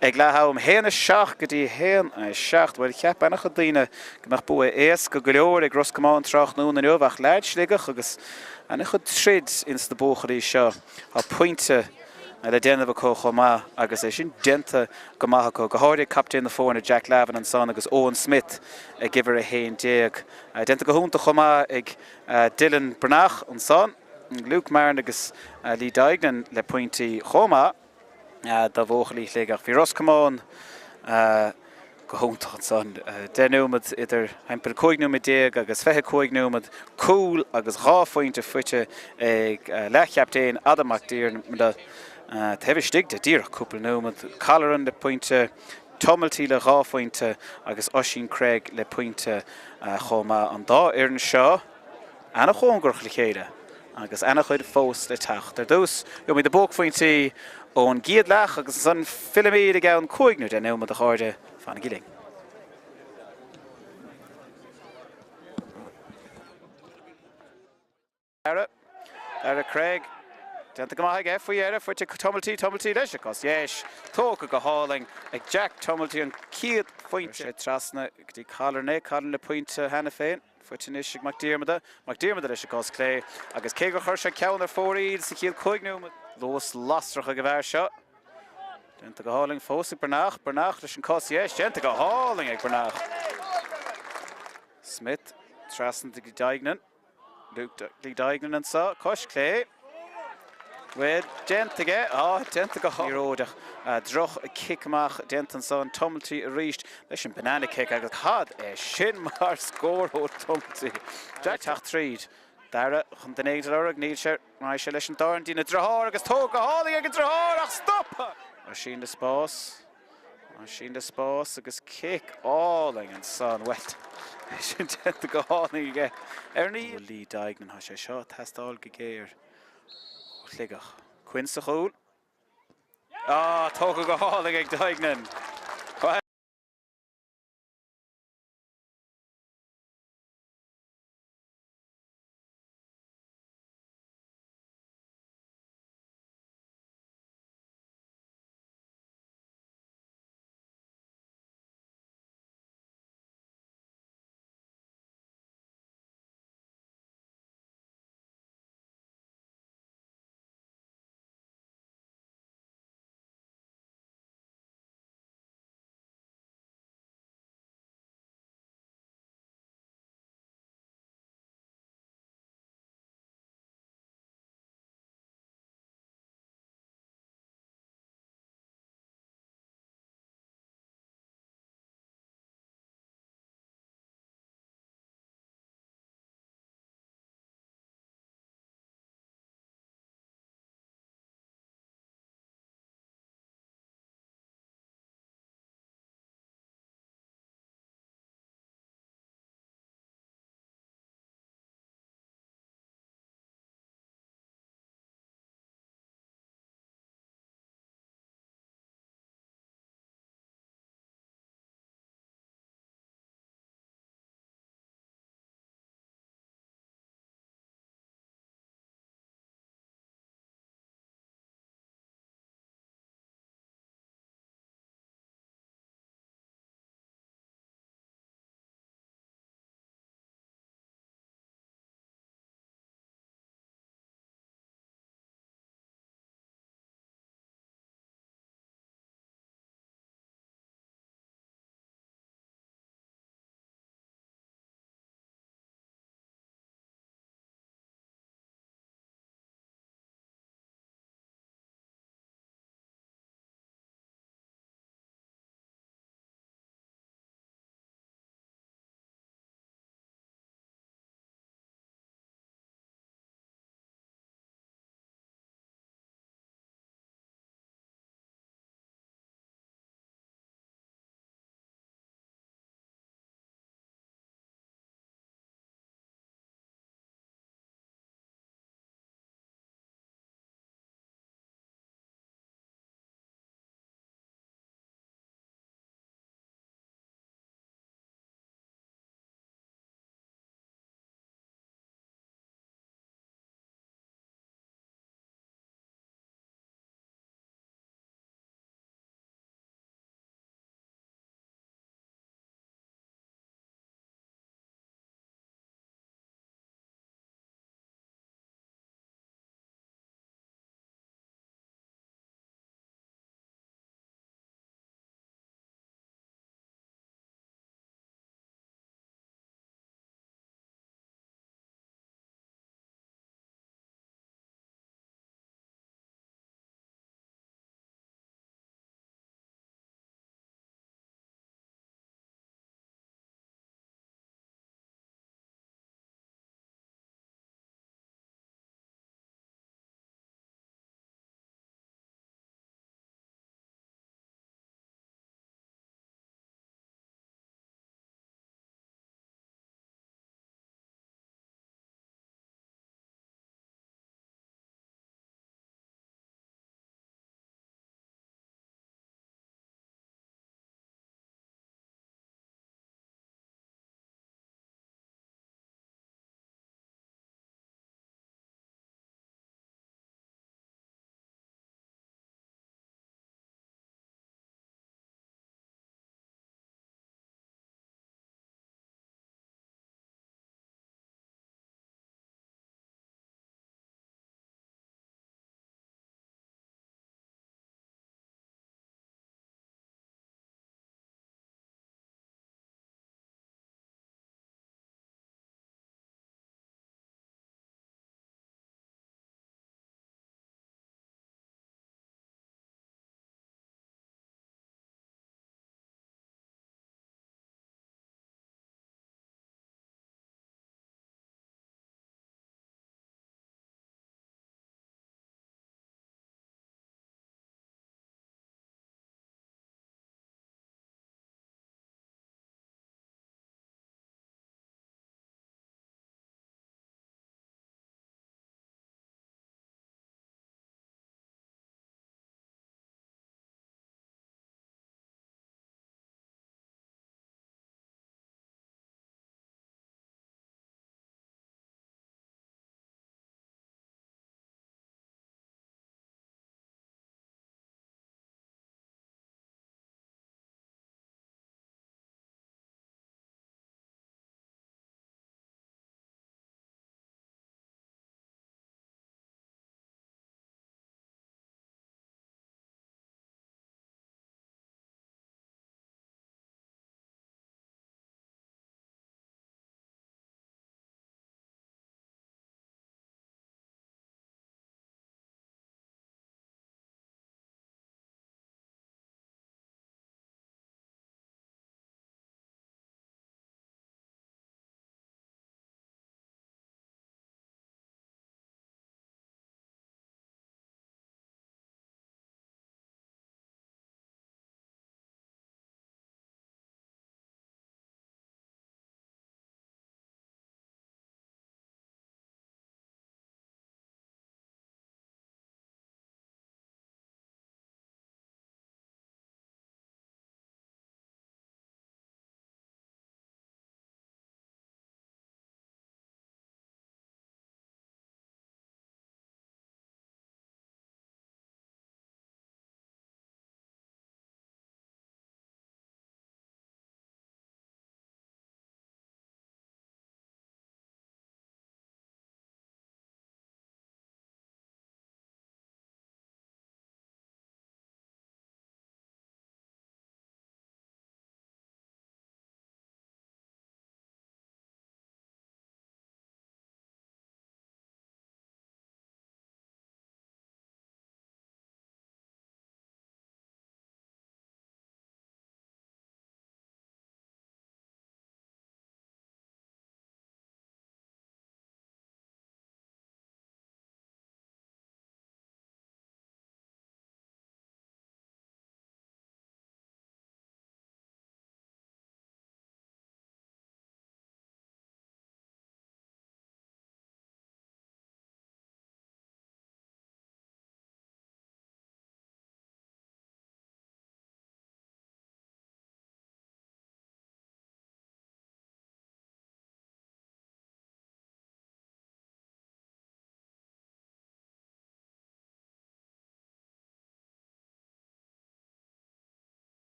S1: Ag letham héana seach go dtí héana seach bhfuil ceap annach a daoine go nach bua éas go leor ag Ros Comáin Tráchtaire na nuamh ach leid Sligeach agus annach chud trid ins na bóchaí seo a pointe le déanamh có Comáin agus é sin denta go maithe go háirí captain na fórna Jack Lavin an son agus Owen Smith ag gibhar a héin déag. Denta go húnta Comáin ag Dylan Brnach an son, Luke Marin agus Leathcheannais le pointí Comáin. Da bhóchalí Sligeach bhí Roscommon go húntaach an son. Denúmad idir heimpel 5 númad 10 agus 25 númad cúil agus 2 fointe fuite ag Leathcheannais Adamach dír Tehir stig de díreach cúpla númad Callaran le pointe Tumulty le 2 fointe agus Oisín Craig le pointe Comáin an dá ar an seo anna chóngurch le chéide agus anna chuid fós le teach. Dús go mí de bóg fointí ón giad leach agus san filmíad a gabhann 5 nú de númad a cháirde fanna giling. Ara Craig denta go maithe faoi éire fuirte Tumulty leis agus yes tóca go háling ag Jack Tumulty an ciad fointe trasna go dtí Callaran le pointe hena féin fuirte níos ag McDiarmid leis agus Clé agus cé go chuir sé ceann ar fóríd sa ciad 5 númad Lós lastracha go bhar seo. Denta go háling fós ag Brnach leis an cos yes denta go háling ag Brnach. Smith trasna ag Leathcheannais. Luke Leathcheannais an sa cos Clé. Well, denta go háiróideach droch a kickach denta an son Tumulty a ríist leis an banana kick agus cad sin mar scór ó Tumulty. Jack teach tríd. Dara chun den éidir org níl sé mai sé leis an dáin dína drothir agus tóga hálaí ag an drothir ach stoppa. Sin de spás agus kick áling an son wet. Sin denta go hálaí ige. Ní Leathcheannais ha sé seo tastáil go géir ó Sligeach. Quinn sa chúl. Tóga go hálaí ag Leathcheannais.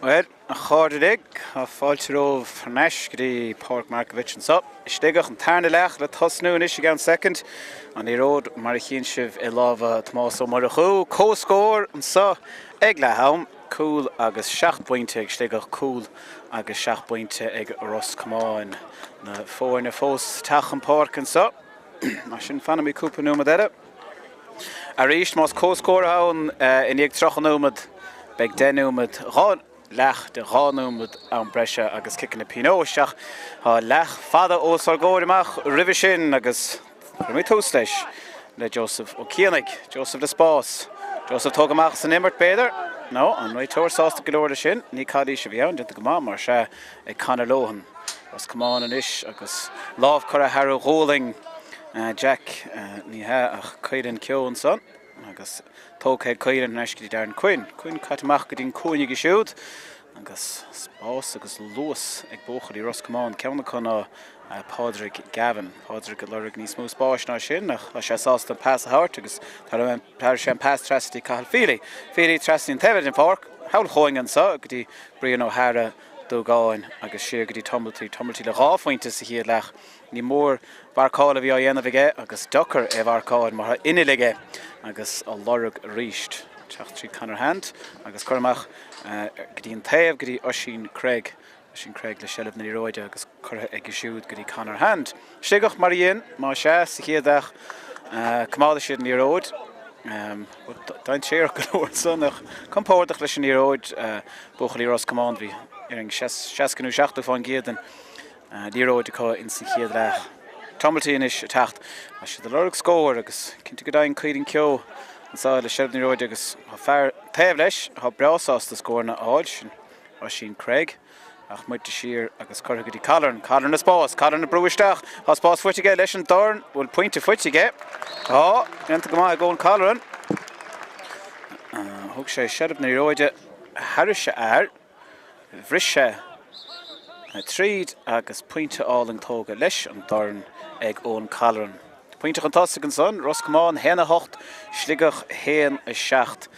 S1: Well, a cháirdig a fáilteóibh Farneis go dtí Pháirc Markievicz an so. Sligeach an Leathcheannais le tosnú in isig an second. An Iród Markievicz I lábha Tomás ó Marachú. Co-scór an so. Ag le haum. Cúl agus 7 pointe ag Sligeach cúl agus 7 pointe ag Ros Comáin. Na fór na fós tach an Pháirc an so. Mar sin fanna mi cúpa númad eile. A ríist más co-scór haun in ag trochanúmad beg denúmad rán. Leach de ránúmad an breise agus kickin na pinóisteach. Tá leach fada ó sargóirimach ribh sin agus mí tús leis le Joseph ó Ceallaigh, Joseph de Spás. Joseph tógamach san immert béidir. No, an roi tuairsásta go leor sin, ní cadí se bhíann dinta go mar se ag Conor Lohan. Ros Comáin an is agus lábh chur a Harú Róling Jack ní he ach caidan ceoin son. Agus tóghead caidan neiscití darn Cuin. Cuin catamach go dtín cúine go siúd. Agus Spás agus Luas ag bóchaí Ros Comáin ceanna chuna Pádraig Gavin. Pádraig go lurig níos mó Spás ná sin ach a sé sásta pass a hart agus tar sé an pass trasatí caithal Peile. Peile trasatí an tevid in Pháirc. Hail choing an sa go dtí Brian O'Hara dógáin agus siar go dtí tomultí le ráfointe sa hiad leach. Ní mór bharcáil a bhí á dhéanamh aige agus dochar bharcáil mar inilige agus a lorug ríist. Teach tríd Conor hand agus chuirmach go dtí an taobh go dtí Oisín Craig. Oisín Craig le seilbh na Róide agus chur ag siúd go dtí Conor hand. Sligeach mar dhéon má sé sa chiaadach cumála siad na Róid. Daint séar go leor sonnach compórtach leis an Iróid bóchaí Ros Comáin bhí ar an 6 fáin géadan Iróid acu in san chiad leach. Tomultíon is techt a si de lorug scóir agus cinnte go dain cuidan ceo an sa le seilbh na Róide agus fear taobh leis há breásás de scóir na áid sin Oisín Craig ach muid siar agus chur go dtí Callan na Spás, Callan na brúisteach há Spás fuitige leis an dorn bhfuil pointe fuitige. Tá, ganta go maith gón Callan. Thug sé seilbh na Róide Harrise air, bhrise tríd agus pointe áling tóga leis an dorn ag ón Callan. Pointe an tasig an son, Ros Comáin héna 8, Sligeach héan a 7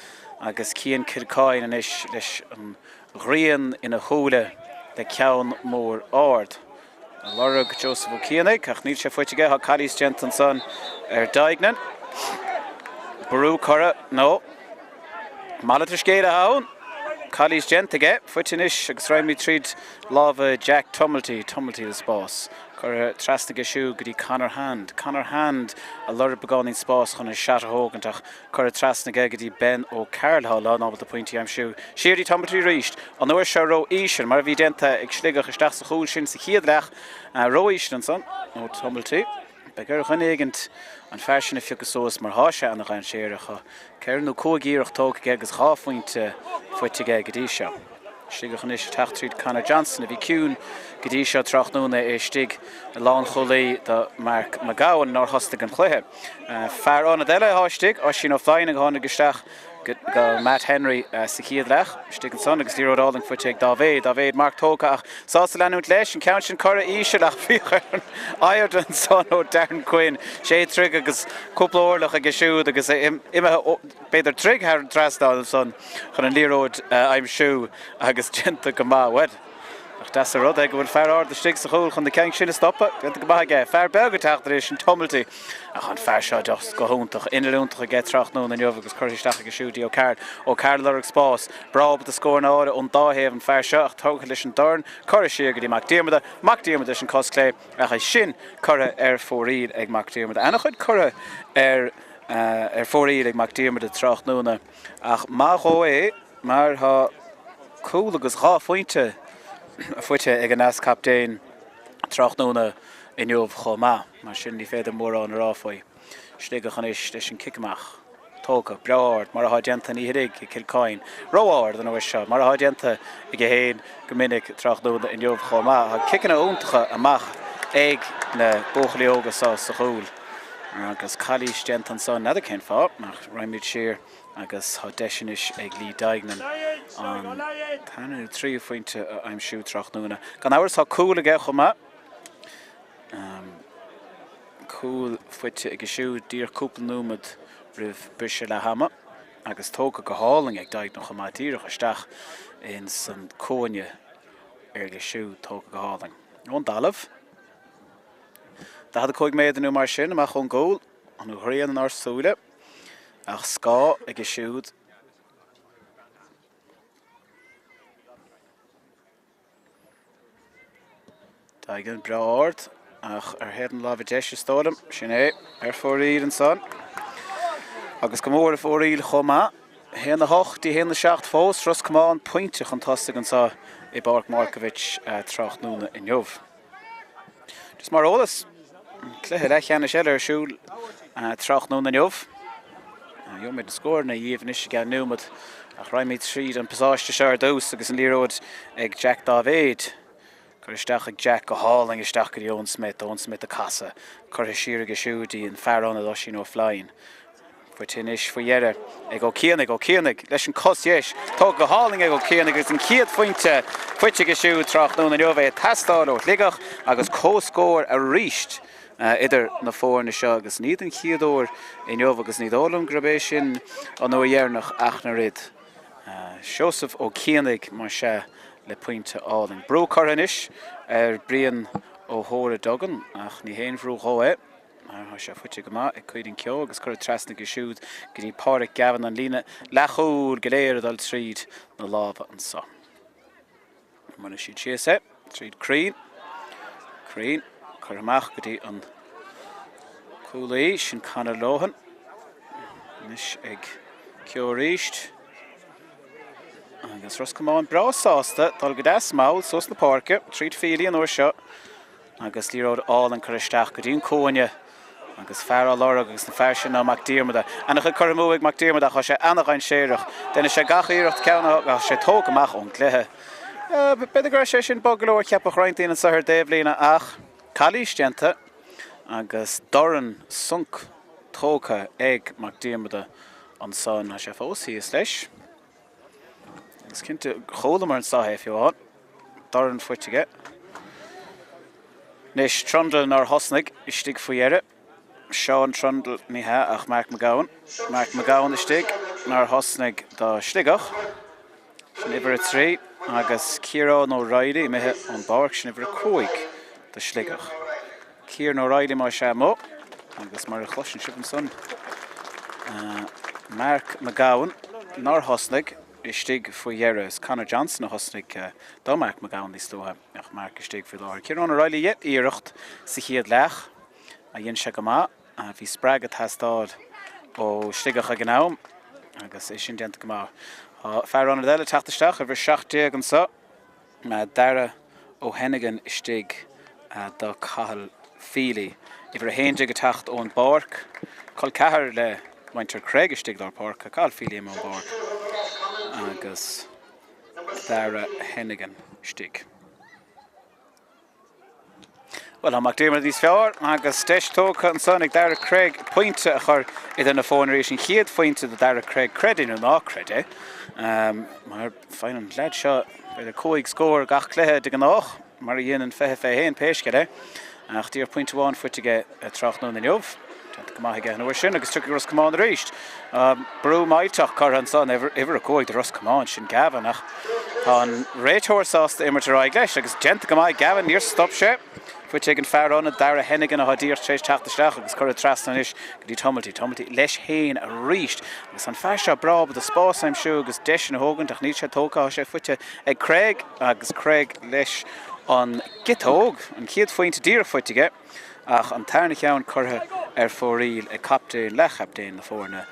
S1: agus cían Circáin an is leis an ghrian ina chúla le ceann mór áard. A lorug Joseph ó Ceallaigh ach níl sé fuitige há cadís gent an son daignan. Brú chora, no. Malatar scéad a haun. Cadís gent aige, fuitin is agus raimí tríd lábha Jack Tumulty le Spás. Chur trasna go siú go dtí Conor hand. Conor hand a lorug begáin Spás chun seaata hógantach chur trasna go dtí Ben ó Carlhá lá nábal a pointí am siú. Siar dtí Tumulty ríist. An nuair se ró ísin mar bhí denta ag Sligeach isteach sa chúil sin sa chiad leach ró ísin an son ó Tumulty. Begur chunnégant an fearsin fiúchasós mar háise an an séirecha. Ceirnú cógíireach tóga agus cháfuinte fuitige go dtí seo. Sligeach an is teach tríd Conor Johnson a bhí ciún go dtí seo trachnúna stig lán cholaí de Mark McGowan ná thosta an chluithe. Fear anna deile háistig á sin ó flein a tháina geisteach go Matt Henry sa chiad leach. Stig an son agus díródáling fuite ag David Mark tóga ach sásta leanút leis an count sin chora íse leach fíochar an aird an son ó Darren Quinn. Sé trig agus cúpla orlach a gisisiúd agus imime beidir trig ar an trasdá an son chun an líród aim siú agus genta go má wed. Ach das a rud ag bhfuil fear ard de stig sa chúil chun de ceang sin stoppa ganta go baige fear beaga teachtar is an Tumulty ach an fear seo just go húntaach inúntaach a get trachnú na neomh agus chuirteach go siúdí ó Carl lorug Spás brab de scór na ára ón dáhéamh an fear seo ach tócha leis an dorn chuir siar go dtí Mac Diarmada is an cosclé ach sin chura ar fóríd ag Mac Diarmada ana chud chura ar fóríd ag Mac Diarmada trachnúna ach má cho mar ha cúil agus ráfointe a fuite ag an as captain trachnúna in neomh chomá mar sin ní féidir mór an ráfoí. Sligeach an is leis an kicamach. Tóga, breáard, mar a denta ní hirig i Kilcoin. Róáard an uis seo, mar a denta i go héin go minic trachnúna in neomh chomá. Ha kicana úntacha amach ag na bóchaí óga sa chúil. Agus cadís gent an son nada cén fá, nach raimid siar agus há deisinis ag lí daignan an tanú trí fointe aim siú trachnúna. Gan áras há cúil aige chomá. Cúil fuite ag siú dír cúpla númad rih brise le hama agus tóga go háling ag daignan chomá díreach isteach in san cóine go siúd tóg go háling. Ón dalamh. Da had a cóig méid anú mar sin amach chun gól an ghrian an arsúile ach scá go siúd da gin bra ord ach head an lábh deise stólam sin fóríl an son. Agus go mór fóríl chomá hen na hocht die hen na seacht fós Ros Comáin pointe an tostig an sa I Pháirc Markievicz Tráchtaire in Jobh. Dus mar alles Cluiche Leathcheannais siúl Tráchtaire in Jobh. Jo met de score na dhéobhanis gan nuamad ach raimid tríd an pasáiste seir dós agus an líróid ag Jack David. Cur isteach ag Jack go háling isteach go Ón Smith a casa. Cur siar go siúdí an fearrán a sin ó flying. Fuitinis fuiere ag ó céannig leis an cosieis tó go háling ag ó céannig agus an ciad fointe fuite go siúd Tráchtaire in Jobh testáil ó Sligeach agus cóscóir a ríist idir na fór na seo agus níd an chiadúir in Jobh agus níd ólam grabéis sin an nó dhearnach ach na rid. Siosaf ó céannig mar se le pointe áling. Brú choranis brian ó hóra dogan ach ní héin bhrú chó Har sé fuite go má ag cuid an ceo agus cur trasna go siúd go dtí Pháirc gavan an líne lechúr go léir dal tríd na lábha an sa. Mana siad siase, tríd Crín chur amach go dtí an Cluiche sin Connacht lóhan. Nis ag ceo ríist. Agus Ros Comáin brasásta dal go des máil sos na Pháirce, tríd fílí an uair seo agus líróid áil an chur isteach go dtí an cóine agus fearrá lorg agus na fear sin amach díormada. Anach a chur amach díormada chu sé anach an séireach. Déna sé gacha íirecht ceanna ach sé tóg amach ón cluiche. Beidir gur sé sin bogalóir ceapach rointíí an sathir déimhlína ach chalísteanta agus doran sunk tócha ag mac díormada an son a sé fósaíos leis. Agus cinnte cholamar an saithe fiúáin. Doran fuitige. Nis trundle nar hosnig istig fuiere. Sean trundle ní ha ach Mark McGowan istig nar hosnig da Sligeach. Sniver 3 agus Ciarán O'Reilly mehe an Pháirc sniver 5 da Sligeach. Ciarán O'Reilly mar se mo agus mar a chlosin sib an son. Mark McGowan nar hosnig istig fuiere is Conor Johnson a hosnig da Mark McGowan is stoha ach Mark istig fu lá. Ciarán O'Reilly jet íirecht sa chiad lech a dhéon se go má a bhí spregad thastáil ó Sligeach a gnáim agus é sin déanta go má. Fearrán eile teachtaisteach a bhir 7 an sa me dara ó Hennigan istig do cahal fílí. I bhir héinde go teacht ón Pháirc col cethir le Winter Craig istig dar Pháirc a cahal fílí am ón Pháirc agus dara Hennigan istig. Well, amach díormad dís fearr agus steis tócha an son ag dara Craig pointe a chur idir na fónaréis sin chiad pointe de dara Craig credin ó ná crede. Mar fein an lead seo beidir cóig scór gach cluiche de gnách mar dhéanaan fethe héin péisceide ach díor pointe bháin fuitige Tráchtaire in Jobh. Go maith an uair sin agus tuigh Ros Comáin ríist. Brú maidteach chur an son iver a cóig de Ros Comáin sin gavan ach an réitheoirsásta imar ráig leis agus genta go maith gavan níor stop sé. Fuite an fearrán a dara Hennigan a hadíir séis teachtaisteach agus chur trasnanis go dtí tomultí leis héin a ríist. Agus an fear seo brab a spásáim siú agus deis na hógan ach níos sé tócha sé fuite ag Craig agus Craig leis an gitóg an chiad fointe dír fuitige ach an tarna cheann curtha fóríl ag captéin le captéin na fórna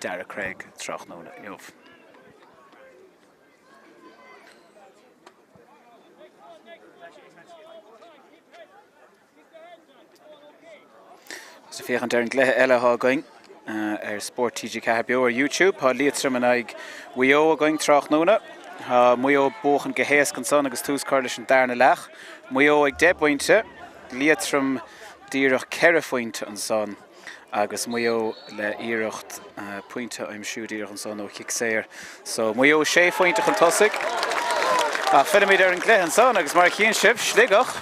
S1: dara Craig Tráchtaire in Jobh. So fiach an derin glethe eile há going Spórt TG Ceallaigh YouTube há Leathcheannais an ag Wio going Tráchtaire há muo bóchan go héas gan son agus tús carlis an darna lech muo ag 10 pointe Leathcheannais díreach 4 pointe an son agus muo le íirecht pointe im siú díreach an son ó chiicséir so muo 6 pointe an tosig a filmid an glethe an son agus mar cían sib Sligeach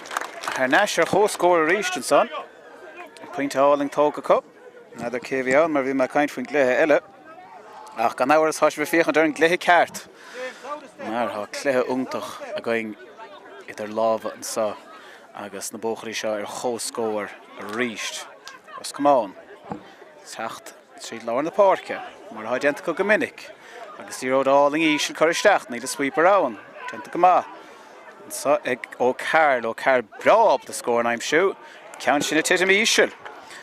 S1: ar neisir chóscóir a ríist an son Pointe áling tóga cup, nadidir céhíán mar bhí mar caint faoin gluthe eile ach gan áhar is thois bhí fiach an deir an gluthe ceart Mar ha cléthe ungtach a going idir lábha an sa agus na bóchaí seo chóscóir a ríist. Ros Comáin. Teacht tríd láir na Pháirce, mar ha denta go minic. Agus í ród áling ísil choristeach ní a sweeper áin. Denta go má. So ag ó Carl Bráb the score I'm shoot. Count sin a titim ísil.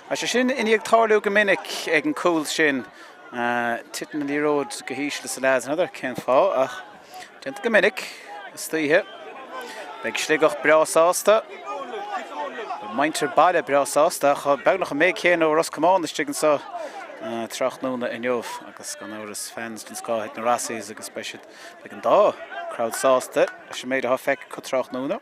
S1: A sé sin iníag tarlú go minic ag an cúil sin titan í ród go hísil sa láds another cén fá ach denta go minic stíthe. Beg Sligeach Brásásta. Mainter Peile Brásásta cha beagnach a méid chéan ó Ros Comáin is tigan sa Tráchtaire in Jobh agus gan áras fans den scáid na Rassís agus speisiid ag an dá crowd sásta a sé méid a feic chu Tráchtaire.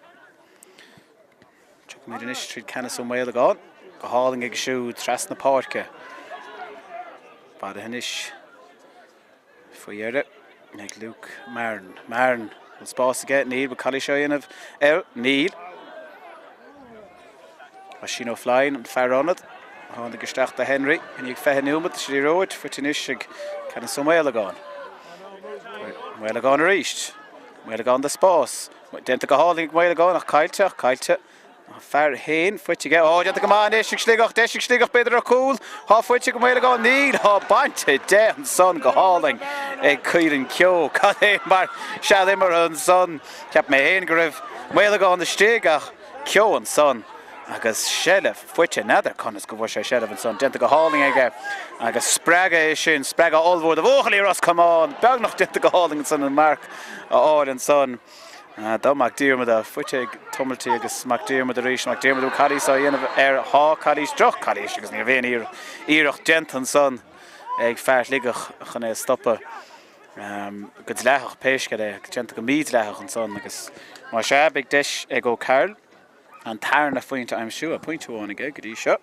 S1: Tuach méid an is tríd canas ó Méile gáin go háling ag siú tras na Pháirce. Bada hanis faoiare ag Luke Marn will spás aige Níl ba Cluiche inmh Níl. A sin ó flying an fear onad. Háin ag isteach a Henry and ag feithe númad sé róid fuitinis ag canas ó Méile gáin. Méile gáin a ríist. Méile gáin de spás. Denta go háling ag Méile gáin ach cailte. Fear hain fuite aige. Ó denta go má is ag Sligeach beidir a cúil. Há fuite go Méile gáin Níl. Há bainte de an son go háling ag cuirin cio. Cad é mar sead immer an son. Ceap mé hain go raibh Méile gáin de Sligeach cio an son. Agus Ceallaigh fuite neidir conas go bhfuil sé Ceallaigh an son. Denta go háling aige agus spreaga é sin spreaga olmhór a bhóchaí Ros Comáin. Beagnach denta go háling an son an Mark a áil an son. Dá Markievicz a fuite ag tumultí agus Markievicz a ríis Markievicz ó Cadís a dhéanamh há Cadís droch Cadís agus ní bhéon íireach denta an son ag Pháirc Sligeach chun é stoppa go leithach péisce é denta go míad leithach an son agus mar sé ag deis ag ó Carl an tairna fointe I'm sure a pointúáin aige go dtí seo.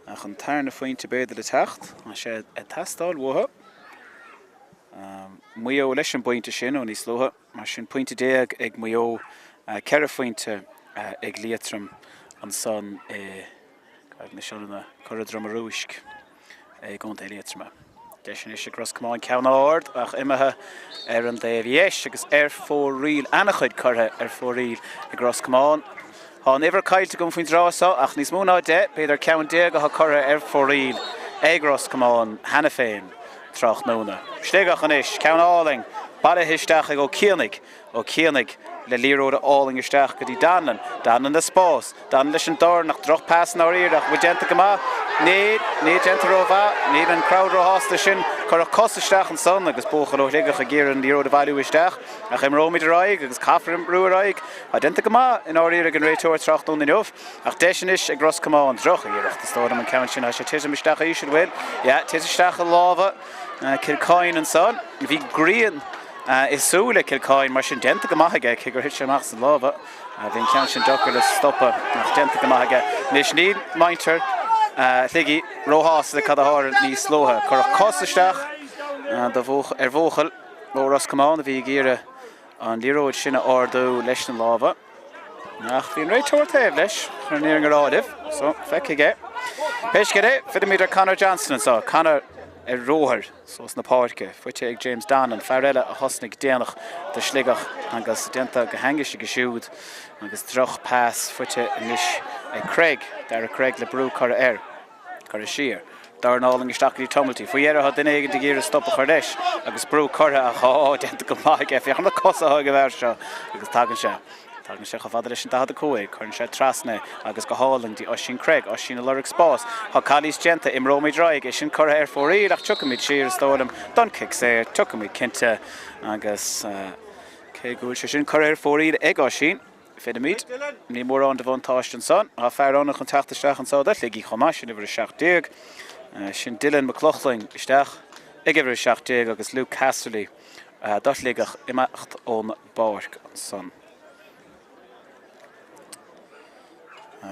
S1: Ach an tairna fointe beidir le techt a sé a testáil mhuatha. Muo leis an pointe sin ó níos lutha mar sin pointe déag ag muo ceithre fointe ag Leathcheannais an son gaibh na seanna choradrom a rúisc gont é Leathcheannais. Deis is ag Ros Comáin ceann áard ach imethe an déhhéis agus fór riil annachchuid curtha fór riil ag Ros Comáin. Há niver caiilte gom faoin drásá ach níos mó ná de beidir ceann déag a curtha fór riil ag Ros Comáin hena féin Tráchtaire. Sligeach an is ceann áling bada histeach ag ó Céallaigh le líróda áling isteach go dtí danan na spás danan leis an dar nach droch pásan á ríireach bhfuil denta go má ní denta rómha ní an crowd hásta sin chur a cos isteach an son agus bóchar ó Sligeach a ggéir an líróda bhailú isteach ach im rómid a raig agus caafar brú a raig a denta go má in áíire an réiteoir Tráchtaire in Jobh ach deis is ag Ros Comáin droch a dhéireach de stódam an ceann sin a sé tisim isteach a ísir bhfuil tiis isteach a lábha Kilcoin an son bhí grian is súla Kilcoin mar sin denta go maithaige gur hit sem achs an lábha bhín ceann sin dochar le stoppa nach denta go maithaige níos ní mainter Sligeach róhás le cadathir níos slótha chur cos isteach bhóchail ó Ros Comáin a bhí géire an líróid sinna ardú leis an lábha nach bhíon réiteoir taobh leis ar níor an ráidibh so feic aige péisce é fidir míidir Conor Johnson an sá Conor róthir sós na Pháirce fuite ag James Dannan fearréile a thosnig déanach de Sligeach agus denta go hangise go siúd agus droch pás fuite inis ag Craig dar a Craig le brú chur chur siar dar an áling isteach í tumultí faoiar a duine ag de géir stoppa chu leis agus brú chutha a chá denta go maithaige fiochan na cosa a go bhhair seo agus tagann sé Tágann sé go fada leis an dahad cuaig chun sé trasna agus go háling dí os sin Craig os sin a lurg spás Tá Cadís genta im rómid raig is sin chur fór riad ach tucamid siar stólam don kick sé tucamid cinnte agus cé gúil sé sin chur fór riad ag os sin féidir míid ní mór an de bhaintáist an son a fearránach an teachtasteach an sáda Sligeach chomá sin ibre 16 sin Dylan McLaughlin isteach ag ibre 16 agus Luke Casterly dá Sligeach imeacht ón Pháirc an son.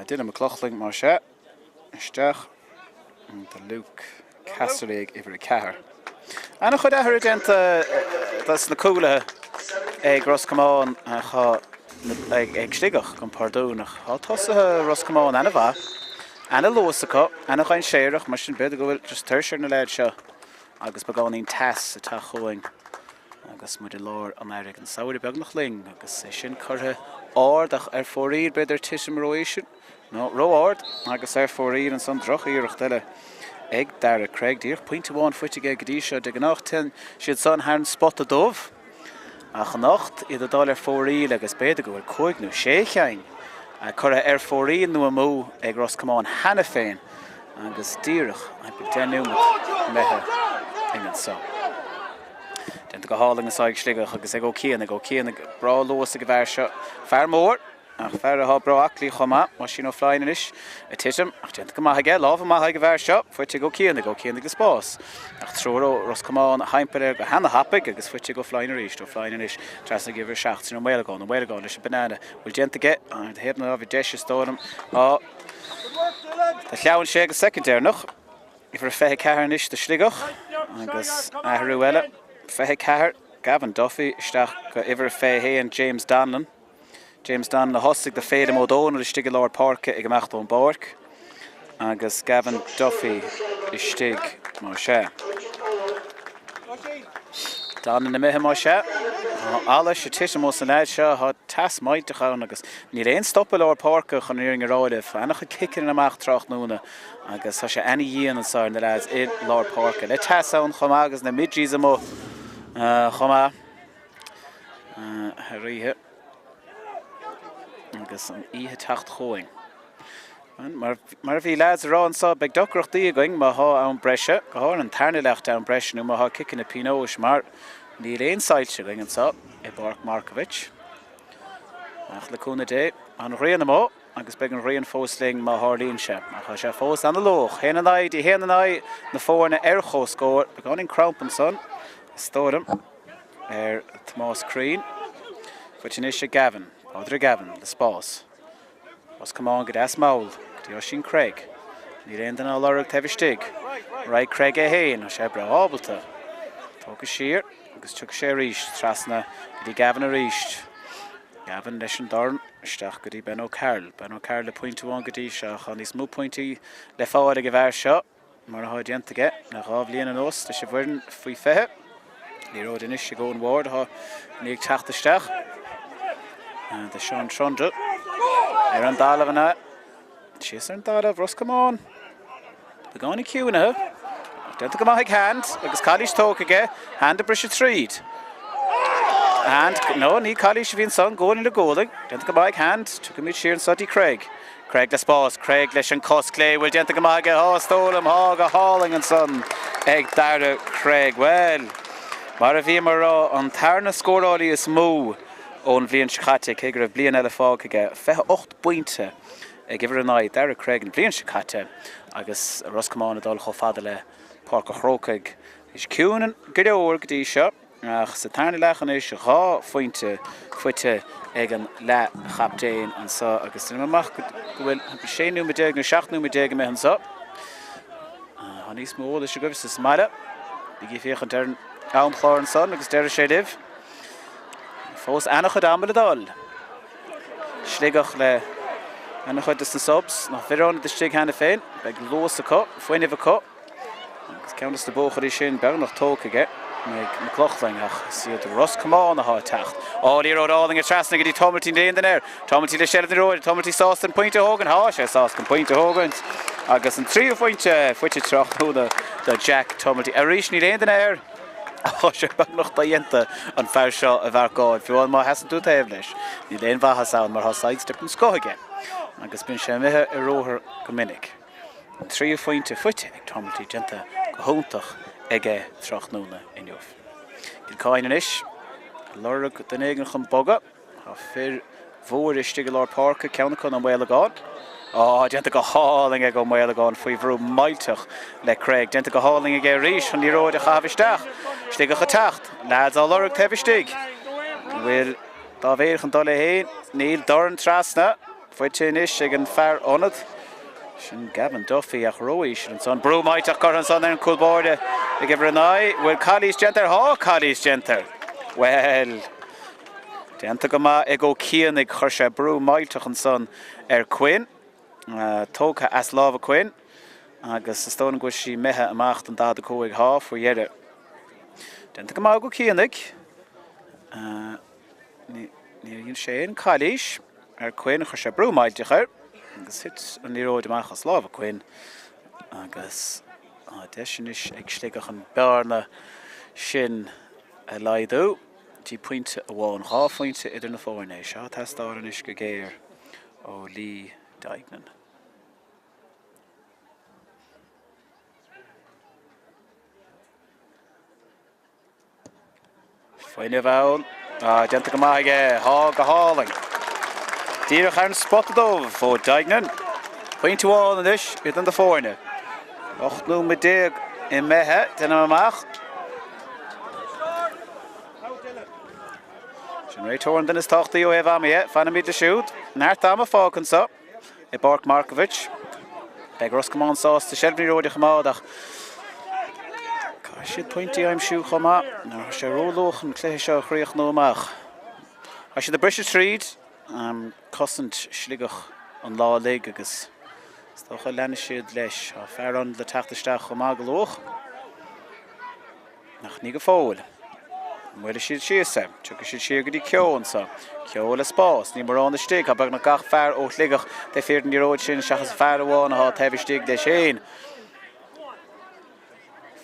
S1: Dylan McLaughlin mar sé isteach de Luke Casterly ag ibre 4. Anna chud ahar denta das na cúlathe ag Ros Comáin ag Sligeach gan pardúnach há tosathe Ros Comáin anna bha anna lósacha anna chain séireach mar sin beidir go bhfuil just tuirseir na leid seo agus beáín tas atá chuing agus muid lár an Eirgrid an saoire beag nach ling agus sin curtha árdach fórír beidir tisim roisin no roard agus fórír an son droch íirecht eile ag dar Craig dír pointe bháin fuitige gadíise de Connacht tin siad son haar an spot a dómh a Connacht iad a dáil fórír agus beidir go bhfuil cóignú Ceallaigh curtha fórír nu a mó ag Ros Comáin hena féin agus díirech ag denú methe ingen so. Denta go háling an saig Sligeach agus ag ó cían brá lós a go bhar seo fear mór ach fear a brá aclí chomá má sin ó fláin is a tiitim ach denta go maithe ge láh maithe go bhar seo fuite go cían go spás ach tróró Ros Comáin heimpir go hena hapaig agus fuite go fláin ríist ó fláin is tras na gibhar 16 nó mhéileáin leis banana bhfuil denta ge an héadna a bhí deise stóram á Tá leabhann sé agus secondéir noch ifar fethe cethar is de Sligeach agus ahrú eile fethe cethar Gavin Duffy isteach go ifar fé an James Donlan a hosig de féad am ódóin is stig lár Pháirc ag amach ón Pháirc agus Gavin Duffy is stig mar sé. Donlan na mithe mar sé alla sé tiise mó san leid seo há tas maid chun agus ní réon stoppa lár Pháirc chun íring a ráideh anach a kicin amach Tráchtaire agus tá sé ana dhéana an sáir na leid in lár Pháirc le tasán chomá agus na midgís amó chomá ríthe agus an ihe tacht choing. Mar bhí leid rá an sá beag docrochtaí going má há an breise go háir an tarnaileach an breise nó má há kicin na pinóis mar ní réon sáilte going an sá I Bárc Markievicz. Ach le cúna dé an réon amó agus beag an réon fósling má hálíonn sé ach sé fós an loch héana na fórna chó scóir beag an Craobh an son stóram Tomás Crean fuitin is sé Gavin Padre Gavin le spás. Ros Comáin go as maul go sin Craig. Ní réon den á lorug tebh stig. Right Craig é héin a sé bre ábalta. Tógus siar agus tuag sé ríist trasna go dtí Gavin a ríist. Gavin leis an darn isteach go dtí Ben O'Carroll le pointúán go dtí seach an níos mú pointí le fáil a go bhar seo mar a háid diantaige na rábhlíon an os de sé bhfuin faoi fethe. Ní ród inis sé go an bhard há níag teachtaisteach. De Sean Trondra an dálah na sios an dálah Ros Comáin be gáinna ciúna denta go maithaigh hand agus Cáilís tócaige hand a brise tríd and no ní Cáilís bhíon son ggóin le ggólaigh denta go maithaigh hand tu go míid siar an sodí Craig le spás Craig leis an cosclé bhfuil denta go maithaigh stólam há go háling an son ag darda Craig well mar a bhí mar rá an tarna scórálaí is mó ón bhíon sicate ché gur blion eile fágaige fethe 8 pointe ag ifar an áid dar Craig an blion sicate agus Ros Comáin a dul cho fada le Pháirc a chrócaig is ciúnan go leor go dtí seo ach sa tarna lechan is rá fointe fuite ag an le chaptéin an sa agus tuna amach go bhfuil sé nú na 7 nú me an sa níos mó is go sa smaile i gí féoch an tarn am chlár an son agus deir sé libh fós anach chud am le dal. Sligeach le anach chud is na subs nach bhírán de stig hena féin beag lós a có foiineh a có agus ceantas de bóchaí sin beag nach tócaige meg na clochling ach siad Ros Comáin a há techt. Ní ródáling a trasna go dtí tomaltí déon den air. Tomaltí le séad an roid, tomaltí sástan pointe hógan há sé sástan pointe hógant agus an 3 pointe fuite Tráchtaire de Jack tomaltí a rís ní déon den air. sé bag noch daanta an fear seo a bhar gáid fiúil má hesan tú taobh leis. Ní léon bhatha saoin mar há sidestep an scóige. Agus bin sé mithe I róthar go minic. An 3 pointe fuite ag tomaltí dianta go hóntaach ag Tráchtaire inniuh. Gil cáin inis, lorug den éigen chun boga, há fir mhór is stig lár Pháirc ceanna chun an mhéileáin. Dianta go háling ag go mhéileáin faoi bhrú maiteach le Craig. Dianta go háling ag ríis an níróid a chahabhisteach. Sligeach a techt, lads á lorug tebh stig. Bhfuil dá bhéach an dul héin, níl dorn trasna, fuite inis ag an fear onad. Sin Gavin Duffy ach roiis an son brú maiteach chu an son ar an cúlbáide ag ifar an áid bhfuil Cáilís gentar Cáilís gentar. Well, dianta go maith ag ó cíannig chuir sé brú maiteach an son ar cuin. Tócha as lábha cuin agus stóna go sí methe amach an dada cóig há fu dhéire. Dianta go maith go cíannig Níl sé in Cluiche Cuinn chu sé brúmáilte chuir agus hit an níróid amachchas lábh Cuinn agus deisinis ag Sligeach an bearna sin a laidú tí pointe amháin háfointe idir na fórne seo testáran is go géir ó Leathcheannais. Foine bhain, Genta go maige, há go háling. Díreach ar an spotadómh ó Daignan. Pointe bháin an is, iad an da fórne. 8-10 in methe, dyna amach. Sin réitóran den is táchtaí ó amie, fanna míad a siúd. Náir tam a fácan sa, I Pháirc Markievicz. Beg Ros Comáin sás ta shelbhní róide chamádach. Cá siad pointí aim siú chomá, nar sé rólóch an cléthe seo chríoch nó amach. A siad a brise tríd, cosint Sligeach an lá lig agus stocha lenne siad leis a fearran le Tráchtaire chomá go lóch. Nach ní go fóil. Muile siad síosa, tucha siad siad go dtí ceoin sa. Ceol a Spás, ní mar an na stig, ha bag na gach fear ó Sligeach de féidir ní róid sin seachas fear amháin a há taobh stig de sin.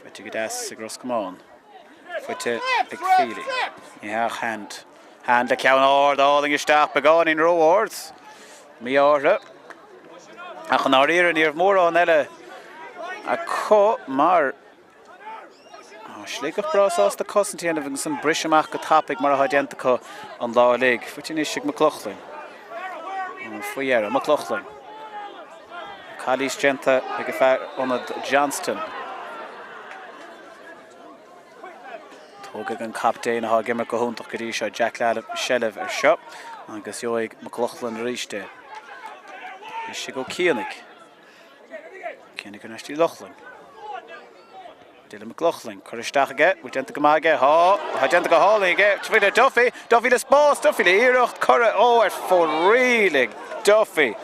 S1: Fuite go das ag Ros Comáin. Fuite ag Peile. Níheach hand. Hand le ceann áard áling isteach begáin in ró áard. Mí áre. Ach an áíre níor mór an eile a có mar Sligeach brásás de cosintí an bhín san bris amach go tapig mar a haidentacha an lá lig. Fuitín is sig McLaughlin. Fuiar McLaughlin. Chalís genta ag a fear onad Johnston. Tóga an captain a gimmer go húntaach go dtí seo Jack Shellef ar seo agus joig McLaughlin ríiste. Is sig ó Ceallaigh. Ceallaigh an eistí Loughlin. Dylan McLaughlin, Coristeach aige, Genta go maige, Genta go hálaí aige, Tvíle Duffy le Spás, Duffy le Iirecht, ar fór rilig, Duffy.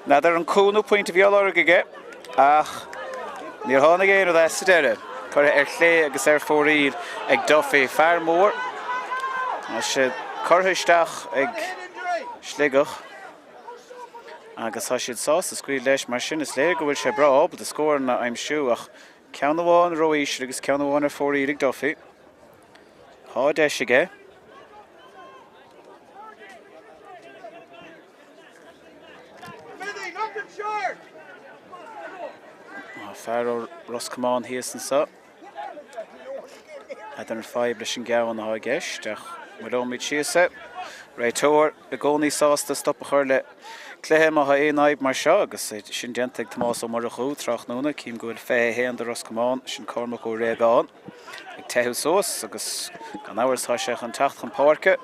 S1: Na dar an cúnú pointe bheallar aige, ach, níor tháinig éanú dá sadéire. Cora chlé agus fór riil ag Duffy fear mór. Se Coristeach ag Sligeach. Agus tá siad sás a scuil leis mar sin is léir go bhfuil sé bra, but the score na aim siú ach ceann amháin roiís agus ceann amháin ar fór ag Duffy. Há deis aige. Fear ó Ros Comáin híos an sa. An fáib leis an geann á gceist ach mar ómid síosa. Réitóir a gcónaí sásta stoppa chuir le Cléthe má ha éonaib mar seo agus sin genteag Tomás ó mar a chú Tráchtaire cím go bhfuil fé héan de Ros Comáin sin cormach ó réagáin ag teithú sós agus gan áhar tá sé an techt an Pháirce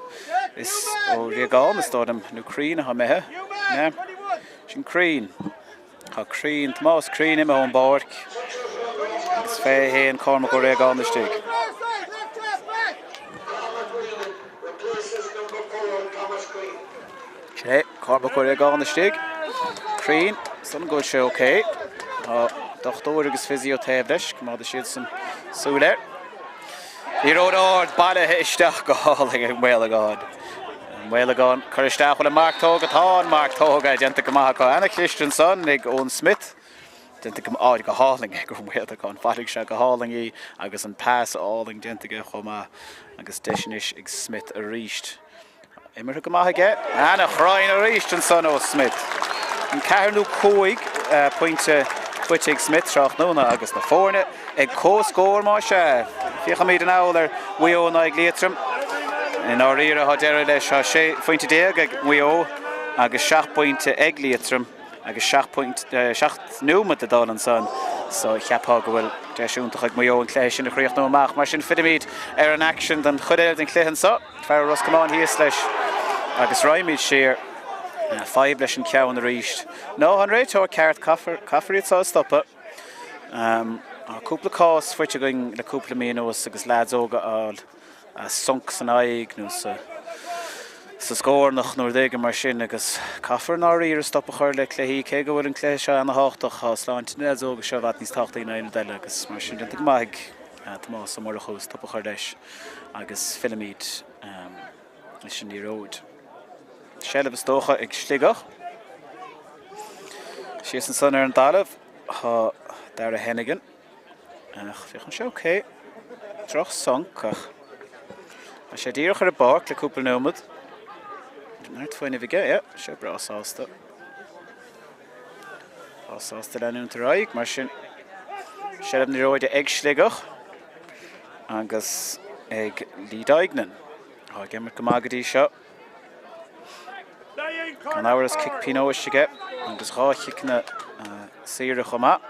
S1: is ó réagáin is dám nó crín a ha methe. Ne, sin crín. Tá crín, Tomás crín imime ón Pháirc agus fé héan cormach ó réagáin istigh. Sé, cormach ó réagáin istigh. Crín, san go sé oké. Dochtúir agus fysio taobh leis, go máid siad san súile. Ní ród áard baile isteach go hálaigh ag Mhéalagáin. Mhéalagáin Coristeach bhfuil Mark Tóga tá Mark Tóga genta go maith Anna Christian son ag Owen Smith. Genta go áid go hálaigh ag Mhéalagáin fáigh se go hálaigh agus an pass álaigh genta go chomá agus deisinis ag Smith a ríist. Immer go maith aige, Anna chráin a ríist an son ó Smith. An cearnú cóig pointe Fuite ag Smith Tráchtaire agus na fórne ag cóscóir má se. Fíocha míad an áil ar Mhuió ag Leathcheannais. In áiríre há deire leis sé fointe déag ag Mhuió agus 7 pointe ag Leathcheannais agus 7 nuaimid a dálan san. So cheapá go bhfuil deisiúntaach ag Mhuió an cléis sin a chríocht nó amach mar sin fidimid ar an action den chudair den cléan sa. Fear Ros Comáin híos leis agus roiimid sér 5 leis an ceann a ríist. No an réitóir ceart cafaríad sa stoppa. Cúpla cás fuite going le cúpla míonús agus lads óga áil sunk san aig nó sa scórnach nóir déige mar sin agus cafar an áiríre stoppa chuir le cléí cé go bhfuil an clé seo an háach á sláint lads óga seo bhat níos táchtaí na deile agus mar sin denta go maith Tomás sa Morachos Tupa Chardesh agus Filamid is in the road. Ceallaigh Stocha ag Sligeach. She's in son and Dalif. Ha Dara Hennigan. Fiechan sé okay. Troch sunk. A sé díoch ar a barc le cúpla nómad. Nart foin if yeah, sé brasásta. Brasásta lenún raig, mar sin Ceallaigh ní roide ag Sligeach agus ag Leathcheannais. Ha gemmer gomagadí seo. Can áras kick Pino is sige agus rá chickna Céallaigh Comáin.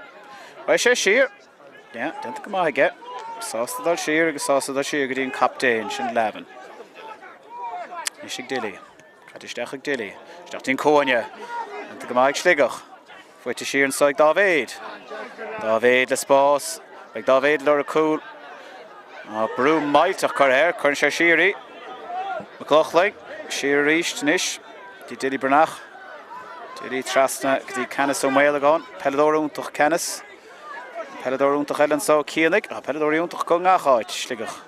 S1: Ba sé sír. Ja, denta gomaigh ge. Sásta dal sír agus sásta dal sír go dtíon captain sin levan. Is sig dilly. Cadistach ag dilly. Stach tín cóine. Denta gomaigh Sligeach. Fuite sír an saig Dávéid. Dávéid le spás. Beg Dávéid lor a cúl. Brú mailtach Craobh chun sé sírí. McLaughlin, sír ríist nish. Di Dilly Brnach. Dilly Trasna gdi Canis O'Mail agon. Peile úntach Canis. Peile úntach Ellen so Ciallaigh. Peile úntach Connacht áit Sligeach.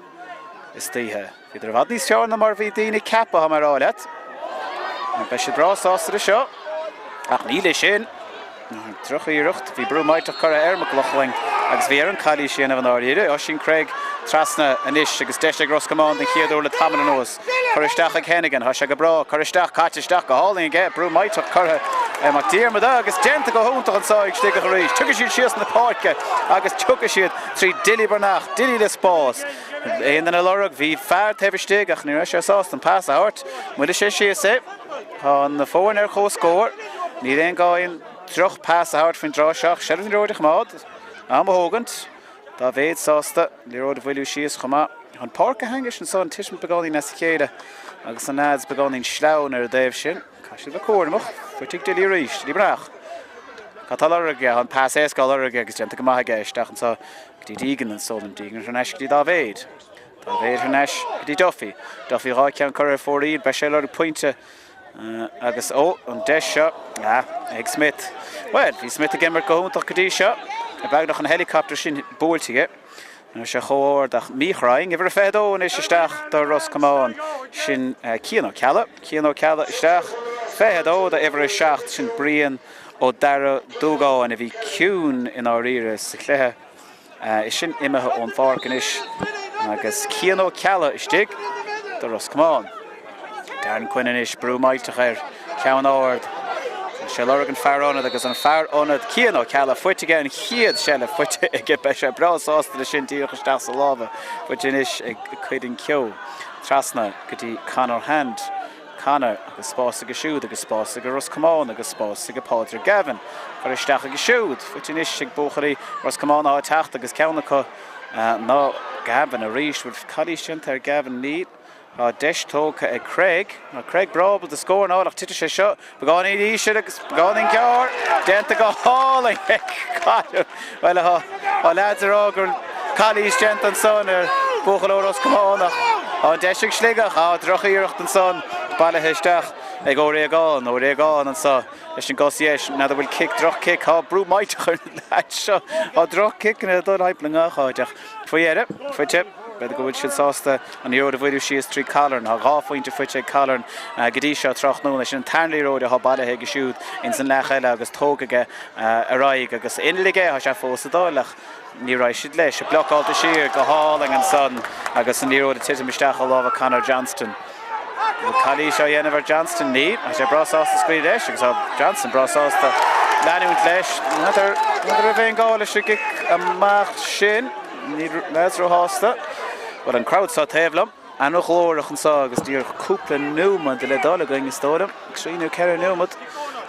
S1: Is títhe. Viidir bhad níos teána mar bhí daoine cappa ha mar áilet. Be sé brasásta seo. Ach ní lei sin. Troch íireacht. Bhí brú maitach Craobh McLaughlin agus bhí an chalí sin an áiríide. Os sin Craig Trasna anis agus deiste Ros Comáin den Céadáoin le taman an nós. Choristeach ag Hennigan, ha sé go bra. Choristeach catisteach go háling ige. Brú maitach Craobh mac díarmad agus genta go húntach an sáig Sligeach a ríis. Tuga siad sios na Pháirc agus tuga siad trí Dilly Brnach, Dilly le spás. Éan den a lorug bhí fear tefistig ach ní sé sást an pass a hort. Muide sé sios é. Ha an na fóin ar chó scór. Ní réon gáin droch pass a hort fin dráiseach. Ceallaigh ní roideach mád. Am hógant. Dávéid sásta, ní roid bhfuilú sios chomá. An Pháirc a hangis an son tiism begáí na chéile agus an náds begáí sleán ar a déobh sin. Caiisiad le cóirmach, fuitigh Dilly ríist, Dilly Brach. Catal orige an pass éascáil orige agus genta go maithe isteach an sa gtí dígan an solam dígan ar neis gtí Dávéid. Dávéid ar neis gtí Duffy. Duffy rá ceann Craobh fóríd, be sé le pointe agus an deis seo, ag Smith. Well, hí Smith a gemmer go húntach go dtí seo. A bag noch an helicopter sin búiltige. Se chóirach míchraing, iwwer a fédóin is isteach do Ros Comáin sin Ceallaigh. Ceallaigh isteach. Fédó da iwwer a seacht sin brian ó dara dúgáin a bhí ciún in áíire sa chluthe. Is sin imethe ón Pháirc is agus Ceallaigh istig do Ros Comáin. Darn cuinan is brú mailtach ar ceann áard. Se lorgan fearrónad agus an fearrónad Ceallaigh fuitige an chiad sele fuite ag be sé brasásta le sin tíocha steach sa lábha fuite is ag chuidin ceó. Trasna go dtí Conor Hand. Conor agus spása go siúd agus spása go Ros Comáin agus spása go Pádraig Gavin. Far isteach go siúd fuite is ag bóchaí Ros Comáin á techt agus ceanna go ná Gavin a ríist bhfuil cadí sin ar Gavin níd. Deis tóca ag Craig. Craig Brabal the score and all of Tita shot. Begáin í siad agus begáin cear. Denta go háling. Well, lads are all Calís gent an son buchal Ros Comáin. Deis ag Sligeach. Droch íireacht an son. Baile heisteach ag Irial an sa. Leis an gosieis. Na bhfuil kick, droch kick. Brú maitach ar lad seo. Droch kick na dul haipling áideach. Fuiere, fuite. Beidir go bhfuil siad sásta an iróid a bhfuilú sios trí Callan, ráfhainte fuite ag Callan godí seo Tráchtaire sin an tarnlaí róide bailithe go siúd in san lech eile agus tógaige a raig agus inlige sé fós a dáileach ní raibh siad leis. A blocáilta siar go háling an son agus an iróid a titim isteach a lábha Conor Johnston. Calí seo dhéanamh Johnston ní, sé brasásta scríd leis agus Johnston brasásta leanúint leis. Nadidir a bhéon gála si gic amach sin, ní leisró hásta. Well, an crowd saw tevlam. And noch lorach an sa agus dír cúpla núma de le dála going is tóra. Sríú ceir númad.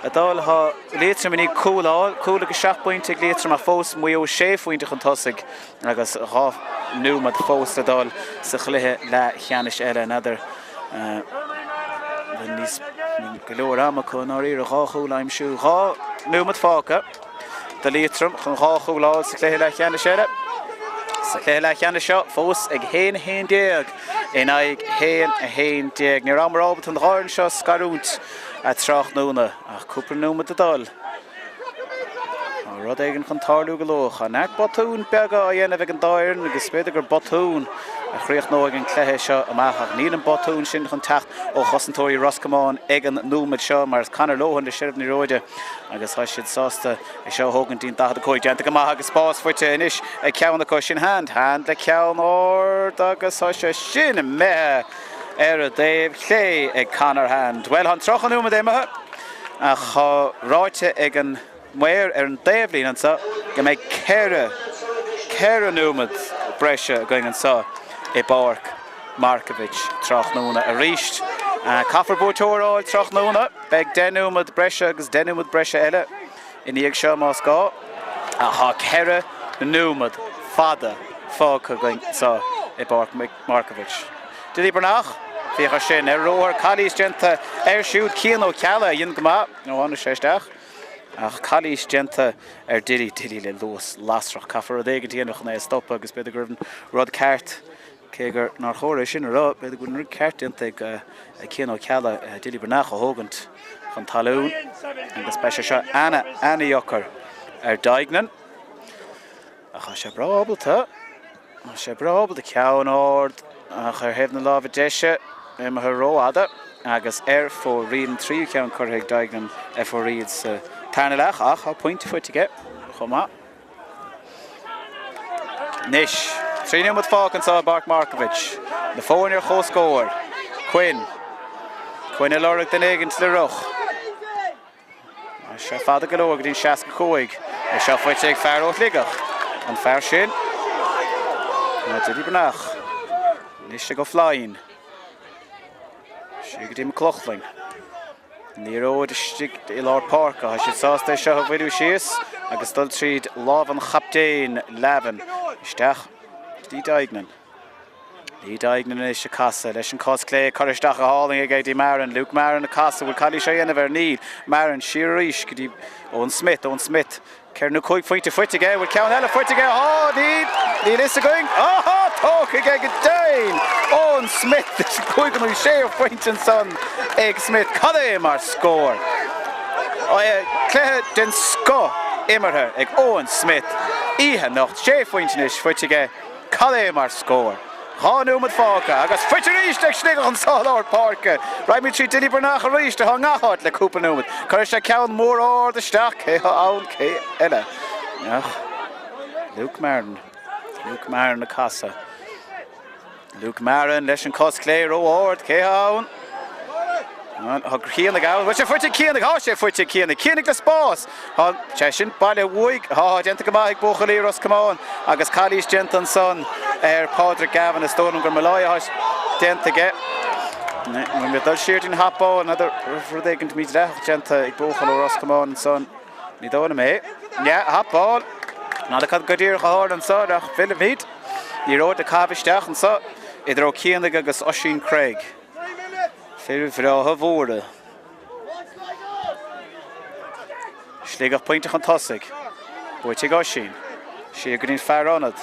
S1: A dála ha léitrim ní cúláil, cúla go seachpointe léitrim a fós mú ó séfuinte an tosig agus rá núma de fós a dál sa chluthe Leathcheannais eile nadidir níos golóir amach an áirí a ráchúlaim siú rá númad fáca de léitrim chun ráchúláil sa chluthe Leathcheannais eile. Sa chluthe Leathcheannais seo fós ag héin déag in ag héin déag. Ní ramrábat an ráin seo scarúnt a Tráchtaire ach cúpla núma de dal. Rud éigen chun tarlú go lóch. An ag botún bega a dhéanamh ag an dairn agus beidir gur botún a chríoch nó ag an cléthe seo amachach. Níl an botún sin chun techt ó chosantóirí Ros Comáin ag an númad seo mar canar lóhan de sibh ní roide agus ha siad sásta I seo hógan dín dachad a cóig deanta go maith agus spás fuite inis ag ceann a sin hand le ceann ord agus ha sé sin methe a Dave chlé ag canar hand. Well, han troch an númad éimethe a cha ráite ag an muir an Davelín an sa go méid ceire númad breise going an sa I Pháirc Markievicz Tráchtaire a ríist. Caffar búteóráil Tráchtaire beg denúmad breise agus denúmad breise eile in íag seo más gá a ha ceire númad fada fáca going sa I Pháirc Markievicz. Did Brnach? Fícha sin róir Cluiche genta siúd cían ó Ceallaigh dhéon go maith nó anna séisteach. Ach Cluiche genta diri le luas lasrach caffar a dhéige díanach na stoppa agus beidir gurban rud ceart cégur nar chóir sin rá beidir gur rud ceart denta ag cían ó Ceallaigh diri Brnach a hógant chun talún agus speise seo Anna Jochar daignan. A cha sé brabalta a ceann ord a chu hebh na lábh deise im her róada agus fó rian trí ceann chuirthe daignan fó riad sa Tarnalach ach a pointe fuitige chomá. Nis, 3-0 with Falcon sa Pháirc Markievicz. The 4-0 chóscóir. Quinn a lorach den éigen le roch. A se fada go lóg dín 65. A se fuite ag Pháirc ó Sligeach. An Pháirc sin. Na didi Brnach. Nis se go flying. Se go dí clochling. Ní róid istig I Lord Pháirc a siad sásta seo a bhfuilú síos agus dul tríd lábhan chaptéin levan isteach dí daignan. Dí daignan is se casa leis an cos clé choristeach a háling ag éidí Maran, Luke Maran a casa bhfuil Cluiche sé dhéanamh níl. Maran siar ríis go dtí Owen Smith. Ceir nó cúig fuinte fuitige bhfuil ceann eile fuitige ní is a going. Tóg ag ag dain. Owen Smith cúig nó sé fuinte an son ag Smith cad é mar scór. Cléthe den sco imirthe ag Owen Smith. Ihe nocht sé fuintenis fuitige cad é mar scór. Númad fáca agus fuite ríist ag Sligeach an Lord Pháirc. Raimid trí Dili Brnach a ríist a ngachart le cúpa númad. Chuir sé ceann mór ord isteach cé ann cé eile. Luke Maran na casa. Luke Maran leis an cos clé ó ord cé ann. Cíannig áil, bhil sé fuite cíannig, cíannig le spás. Sin bailile bhuaig, genta go maith buchalí Ros Comáin agus Cluiche genta an son Pádraig Gavin a stónam gur maláide genta ge. Mi dul siart in hapá an idir rudéigent míid leach genta ag buchal ó Ros Comáin an son. Ní dóna mé. Hapá. Ná a cad go dtír chahard an son ach fila míid. Ní róid a cabhisteach an son. Idir ó cíannig agus Oisín Craig. Vrá bhóra. Sligeach pointe an tosaigh. Buite go sin. Si go dtín fear anad.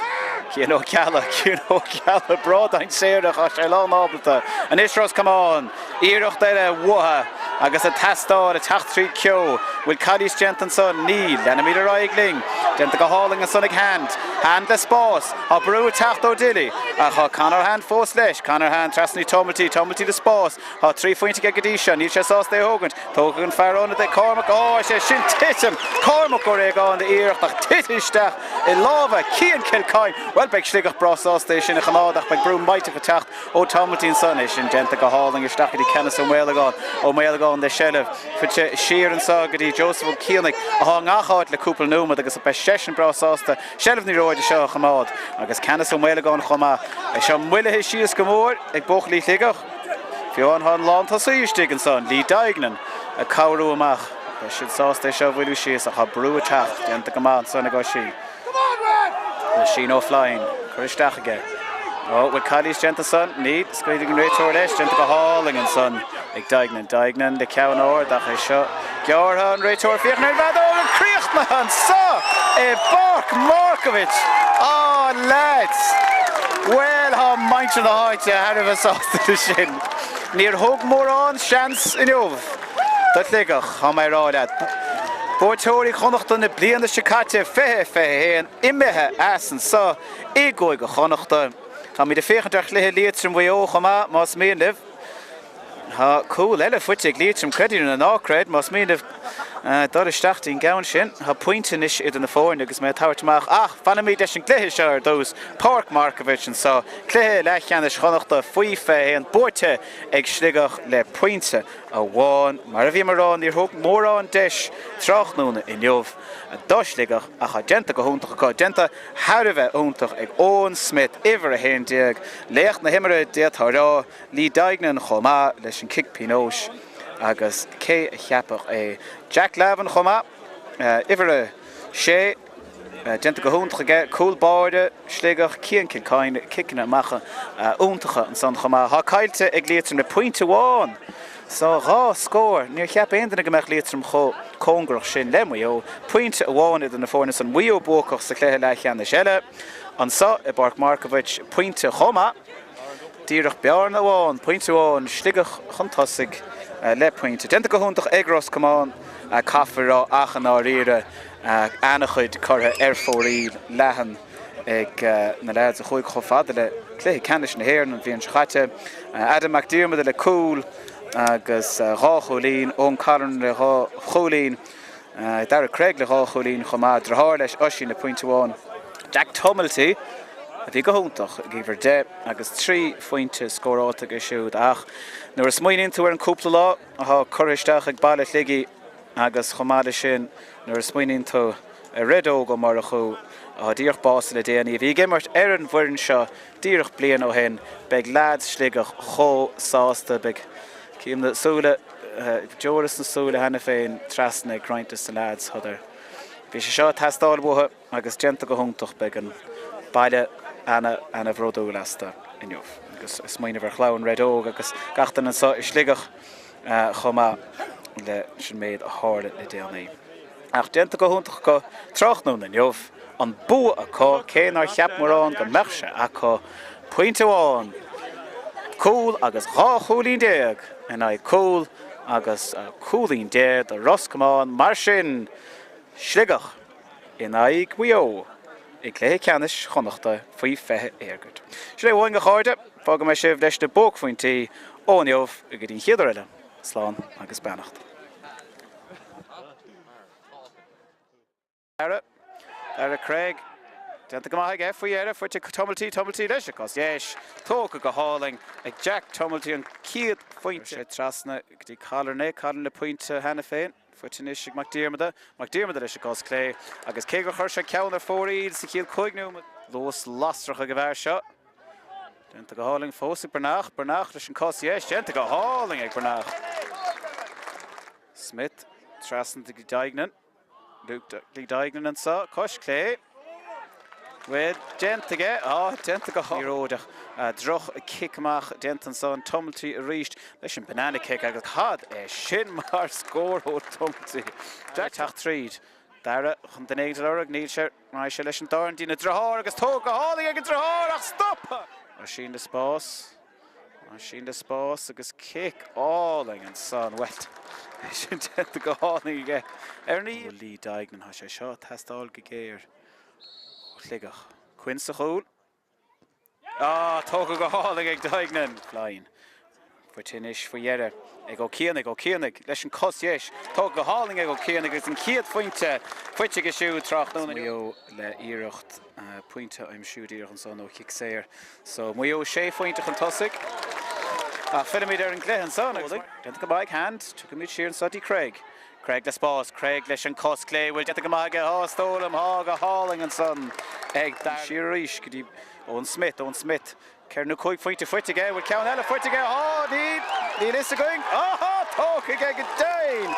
S1: Cían ó Ceallaigh brádain séireach a sé lá nábalta. An is Ros Comáin. Iirecht eile bhuatha agus a testáir a techt trí ceó. Bhfuil Cluiche genta an son níl. Lena míad a raigling. Genta go háling an son ag hand. Hand le spás. A brú a techt ó Dili. A cha canar hand fós leis. Canar hand trasnaí tomaltí le spás. Ha trí fuinte ag gadíise. Níl sé sásta é hógant. Tógadh an fearrónna de Cormac. Sé sin titim. Cormac ó réag an de iirecht ach titisteach I lábha cían Kilcoin. Well beag Sligeach brasásta sin a chanádach beag brú maite go techt ó tomaltí an son sin genta go háling isteach dí cenas ó méalagáin de seileamh. Fuite siar an sa gadí Joseph Cíannig a ngachát le cúpla númad agus a beisisin brasásta seileamh ní roide seo chamád agus cenas ó méalagáin chomá. Seo muilethe síos go mór ag buchalí Sligeach. Fiúan han lánta suíistigh an son lí daignan a cabhrú amach. Siad sásta seo bhfuilú síos a cha brú a techt genta go maith sanna go sí. Sin ó flying, chuiristeach aige. Bhfuil Cluiche genta son, níd, scoidig an réiteoir leis, genta go háling an son ag daignan le ceann óir ach é seo. Geartha an réiteoir fíoch nar bhad ó an críochtna an sa Pháirc Markievicz. Lads! Well, ha mainte na háite a bh sásta sin. Níor thug mór an seans in jobh. Tá Sligeach, ha mé ráile. Spórtóirí Connacht na bliana sicáte fé an imethe as an sa égóig go Connacht. Tá mí de féchanteach lethe Leathcheannais mhuio chomá más mé liv. Ha cool eile fuite Leathcheannais credit an ácred más mé liv dar isteach in gawn sin ha pointin is in the fórne agus me táirteach fanna mí deis an cléthe seir those Pháirc Markievicz and so cléthe Leathcheannais Chonnacht faoi fé an bórte ag Sligeach le pointe a bháin mar a bhí marrán níor thug mórrán deis Tráchtaire in Leomh a dos Sligeach a cha genta go húntaach go genta Haribheith húntaach ag Owen Smith iver a hen diag leach na himmere déad rá Rídáignan chomá leis an kick pinós agus cé a cheapach é Jack Lavan chomá iver a sé genta go húntaach ag cool báde Sligeach cían Kilcain kicking macha úntacha an san chomá ha cailte ag Leathcheannais na pointe bháin so rá scór níor cheap aontainna go meach Leathcheannais cóngrach sin le mhuio pointe a bháin in na fórne san mhuio bócach sa cléthe Leathcheannais eile an sa I Pháirc Markievicz pointe chomá díreach bearn a bháin pointe bháin Sligeach chuntasig le pointe genta go húntaach ag Ros Comáin a caithfear achan á riire anachchuid chutha fóirí lehan ag na lads a chuig chofada le cléthe canis na hhéir an bhíon chaite Adam McDiarmid le cool agus rá cholín ón Caran le cholín dar Craig le rá cholín chomá drathir leis osín le pointe bháin Jack Tumilty a bhí go húntaach gíbhar de agus 3 fointe scóráta go siúd ach nuair a smaoininn tú ar an cúpla lá a choristeach ag baile Sligeach agus chomáile sin nuair a smaoininn tú a redó go mar a chu a díoch bása le déanaí bhí gimmart ar an bhuireann seo díoch blian ó hen beag lads Sligeach cho sásta beag cíim na súla Joras na súla hena féin trasna grointas sa lads hodar bhí sé seo tastáil butha agus genta go húntaach beag an baile ana bhródó lasta in Leomh agus smaoineh ar chláin redóg agus gachtain an sa Sligeach chomá le sin méid a hála le déanaí ach genta go húntaach go Tráchtaire in Leomh an bua a có céanar cheap marrán go meachse a có pointe bháin cool agus rá cholín déag and I cool agus coolín déad a Ros Comáin mar sin Sligeach in aig mhuio ag Leathcheannais Connacht faoi fethe Eirgrid. Sé bháin go cháirde fága me sibh leis na bógfaointí ó Leomh a go dtíon chéadar eile slán agus beannacht. Ara Craig Denta go maith ag faoi éire fuirte Tumilty leis agus yes tóca go háling ag Jack Tumilty an cíad fointe trasna go dtí Caillan le pointe hena féin fuirte is ag McDiarmid leis agus clé agus cé go chuir se ceann ar fóiríd sa cíad chuignú lós lastracha go bhar seo Denta go háling fósaigh Bernach leis an cos yes denta go háling ag Bernach Smith trasna go Daignan Leathcheannais an sa cos clé Well, genta go háiróideach droch a kickach dentan son Tumilty a ríist leis an banana kick agus had sin mar scór ó Tumilty. Teach tríd. Dara chun den éidir org níl sé mai sé leis an darn dína drathir agus tóg go hálaí ag an drathir ach stoppa. Ar sin de spás agus kick áling an son wet. Sin genta go hálaí ige. Ní Rídáignan ha sé seo tastáil go géir. Sligeach Quince a chúl tóga go hálaigh ag Daignan Flying fuirtinis faoiheire ag ó cíannig leis an cos yes tóga go hálaigh ag ó cíannig agus an cíad fointe fuite go siúd Tráchtaire mhuio le íireacht pointe aim siúd íireach an son ó chic séir so mhuio sé fointe chun tosaigh filimid ar an cléthe an son denta go baig hand tu go míid siar an sodí Craig the spás, Craig leis an cos clé bhfuil geta go maige stólam go háling an son ag siar ríis go dtí Owen Smith ceir na chuig fointe fuite ige bhfuil ceann eile fuite ige ní is a going tóca ige go dain